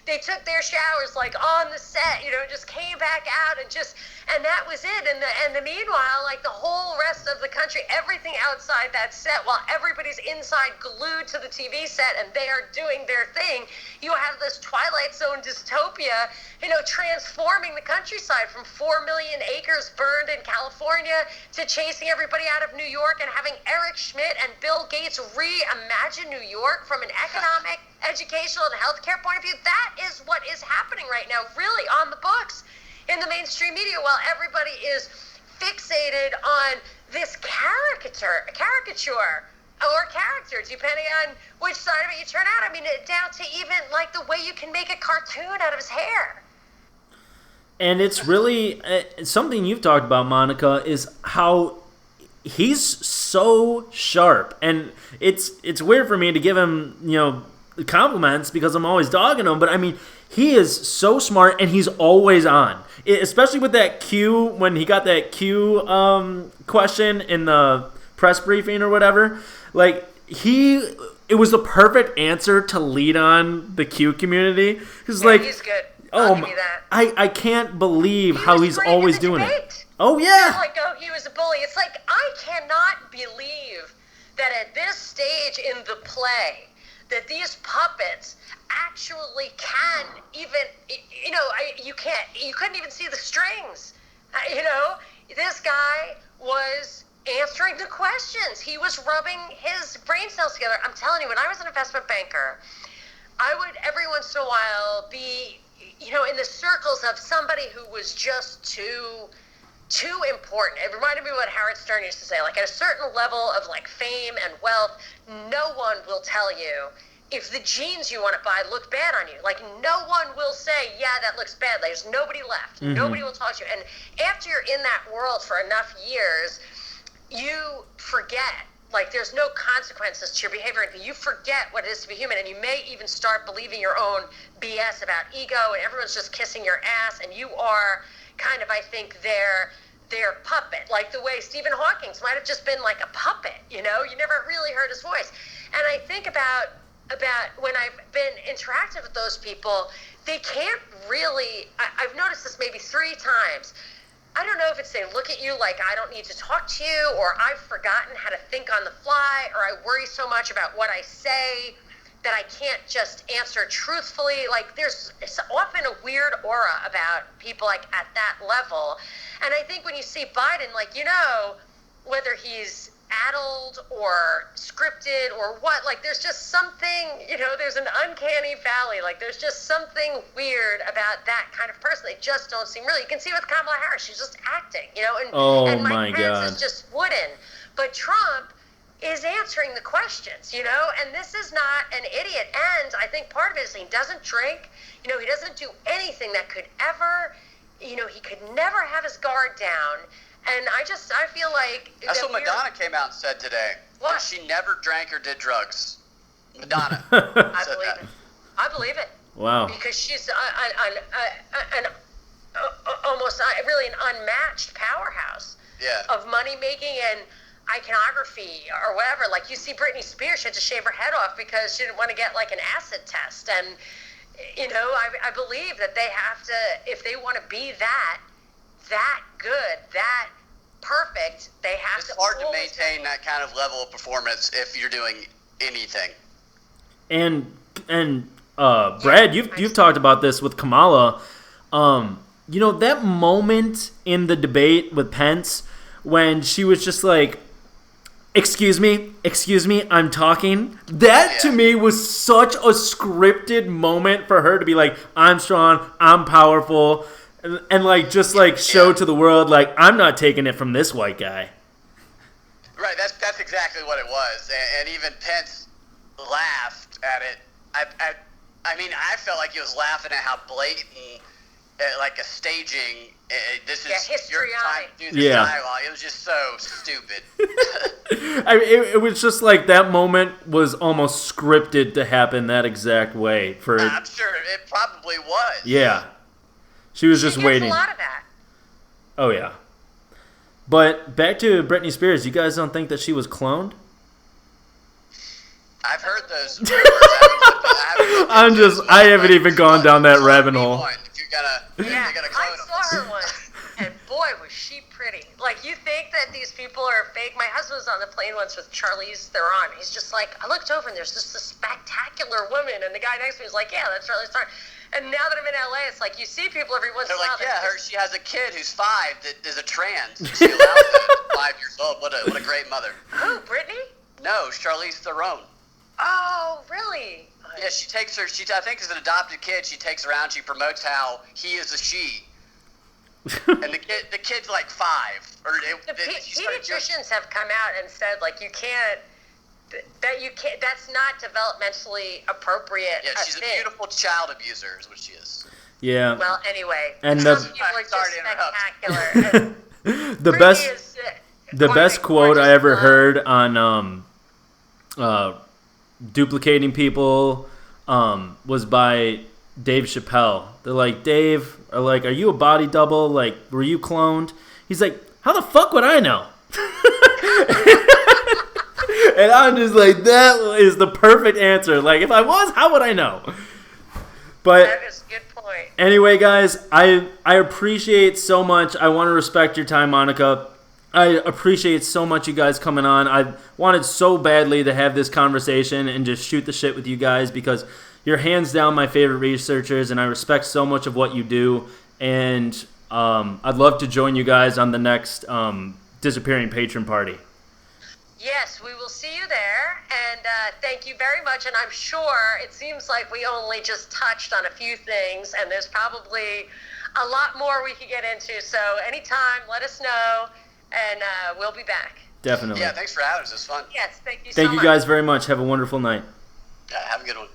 they took their showers like on the set, just came back out and that was it. And the meanwhile, like, the whole rest of the country, everything outside that set, while everybody's inside glued to the TV set and they are doing their thing, you have this Twilight Zone dystopia, transforming the countryside from 4 million acres burned in California to chasing everybody out of New York and having Eric Schmidt and Bill Gates reimagine New York from an economic, educational, and healthcare point of view. That is what is happening right now, really, on the books in the mainstream media, while everybody is fixated on this caricature or character, depending on which side of it you turn out. I mean, down to even like the way you can make a cartoon out of his hair. And it's really something you've talked about, Monica, is how he's so sharp. And it's weird for me to give him, compliments, because I'm always dogging him. But I mean, he is so smart, and he's always on. Especially with that Q, when he got that Q question in the press briefing or whatever. Like, it was the perfect answer to lead on the Q community. He's good. I'll give you that. I can't believe how he's always doing it. Oh, yeah. Like, he was a bully. It's like, I cannot believe that at this stage in the play, that these puppets actually can even, you couldn't even see the strings. This guy was answering the questions. He was rubbing his brain cells together. I'm telling you, when I was an investment banker, I would every once in a while be, in the circles of somebody who was just too important. It reminded me of what Howard Stern used to say, like at a certain level of like fame and wealth, no one will tell you if the jeans you want to buy look bad on you. Like no one will say, yeah, that looks bad. Like, there's nobody left. Mm-hmm. Nobody will talk to you. And after you're in that world for enough years, you forget. Like there's no consequences to your behavior. You forget what it is to be human, and you may even start believing your own BS about ego, and everyone's just kissing your ass, and you are kind of, I think, their puppet, like the way Stephen Hawking might have just been like a puppet. You never really heard his voice. And I think about when I've been interactive with those people, they can't really. I've noticed this maybe 3 times. I don't know if it's they look at you like I don't need to talk to you, or I've forgotten how to think on the fly, or I worry so much about what I say that I can't just answer truthfully. Like it's often a weird aura about people like at that level. And I think when you see Biden, like, whether he's addled or scripted or what, like there's just something, there's an uncanny valley. Like there's just something weird about that kind of person. They just don't seem real. You can see with Kamala Harris, she's just acting, and Mike Pence is just wooden. But Trump is answering the questions, and this is not an idiot. And I think part of it is he doesn't drink, he doesn't do anything that could ever, he could never have his guard down. And I feel like... That's what Madonna came out and said today. What? That she never drank or did drugs. Madonna I believe it. Wow. Because she's almost really an unmatched powerhouse of money making and iconography or whatever. Like you see Britney Spears, she had to shave her head off because she didn't want to get like an acid test. And, I believe that they have to, if they want to be that good, that perfect, they have to. It's hard to maintain that kind of level of performance if you're doing anything. And Brad, you've talked about this with Kamala. That moment in the debate with Pence when she was just like, excuse me, I'm talking. That to me was such a scripted moment for her to be like, I'm strong, I'm powerful. And like just like show to the world like I'm not taking it from this white guy. Right, that's exactly what it was, and even Pence laughed at it. I mean, I felt like he was laughing at how blatant, like a staging. This is your time to do this dialogue. It was just so stupid. I mean, it was just like that moment was almost scripted to happen that exact way. I'm sure it probably was. Yeah. She was just waiting. A lot of that. Oh, yeah. But back to Britney Spears, you guys don't think that she was cloned? I've heard those. I haven't even gone down that rabbit hole. If you're gonna clone them. I saw her once, and boy, was she pretty. Like, you think that these people are fake. My husband was on the plane once with Charlize Theron. He's just like, I looked over, and there's just this spectacular woman, and the guy next to me was like, yeah, that's Charlize Theron. And now that I'm in LA, it's like you see people every once in a while. They're like, she has a kid who's 5 that is a trans. She allows that 5 years old. What a great mother. Who, Britney? No, Charlize Theron. Oh, really? Yeah, she takes her. I think as an adopted kid, she takes her around. She promotes how he is a she. And the kid's like 5. The pediatricians have come out and said like you can't. That's not developmentally appropriate. Yeah, she's a beautiful child abuser, is what she is. Yeah. Well, anyway, and some people are just spectacular. the best quote I ever heard on duplicating people was by Dave Chappelle. They're like, Dave, are you a body double? Like, were you cloned? He's like, how the fuck would I know? And I'm just like, that is the perfect answer. Like, if I was, how would I know? But that is a good point. Anyway, guys, I appreciate so much. I want to respect your time, Monica. I appreciate so much you guys coming on. I wanted so badly to have this conversation and just shoot the shit with you guys because you're hands down my favorite researchers, and I respect so much of what you do. And I'd love to join you guys on the next Disappearing Patron Party. Yes, we will see you there, and thank you very much. And I'm sure it seems like we only just touched on a few things, and there's probably a lot more we could get into. So anytime, let us know, and we'll be back. Definitely. Yeah, thanks for having us. It was fun. Yes, thank you so much. Thank you guys very much. Have a wonderful night. Yeah, have a good one.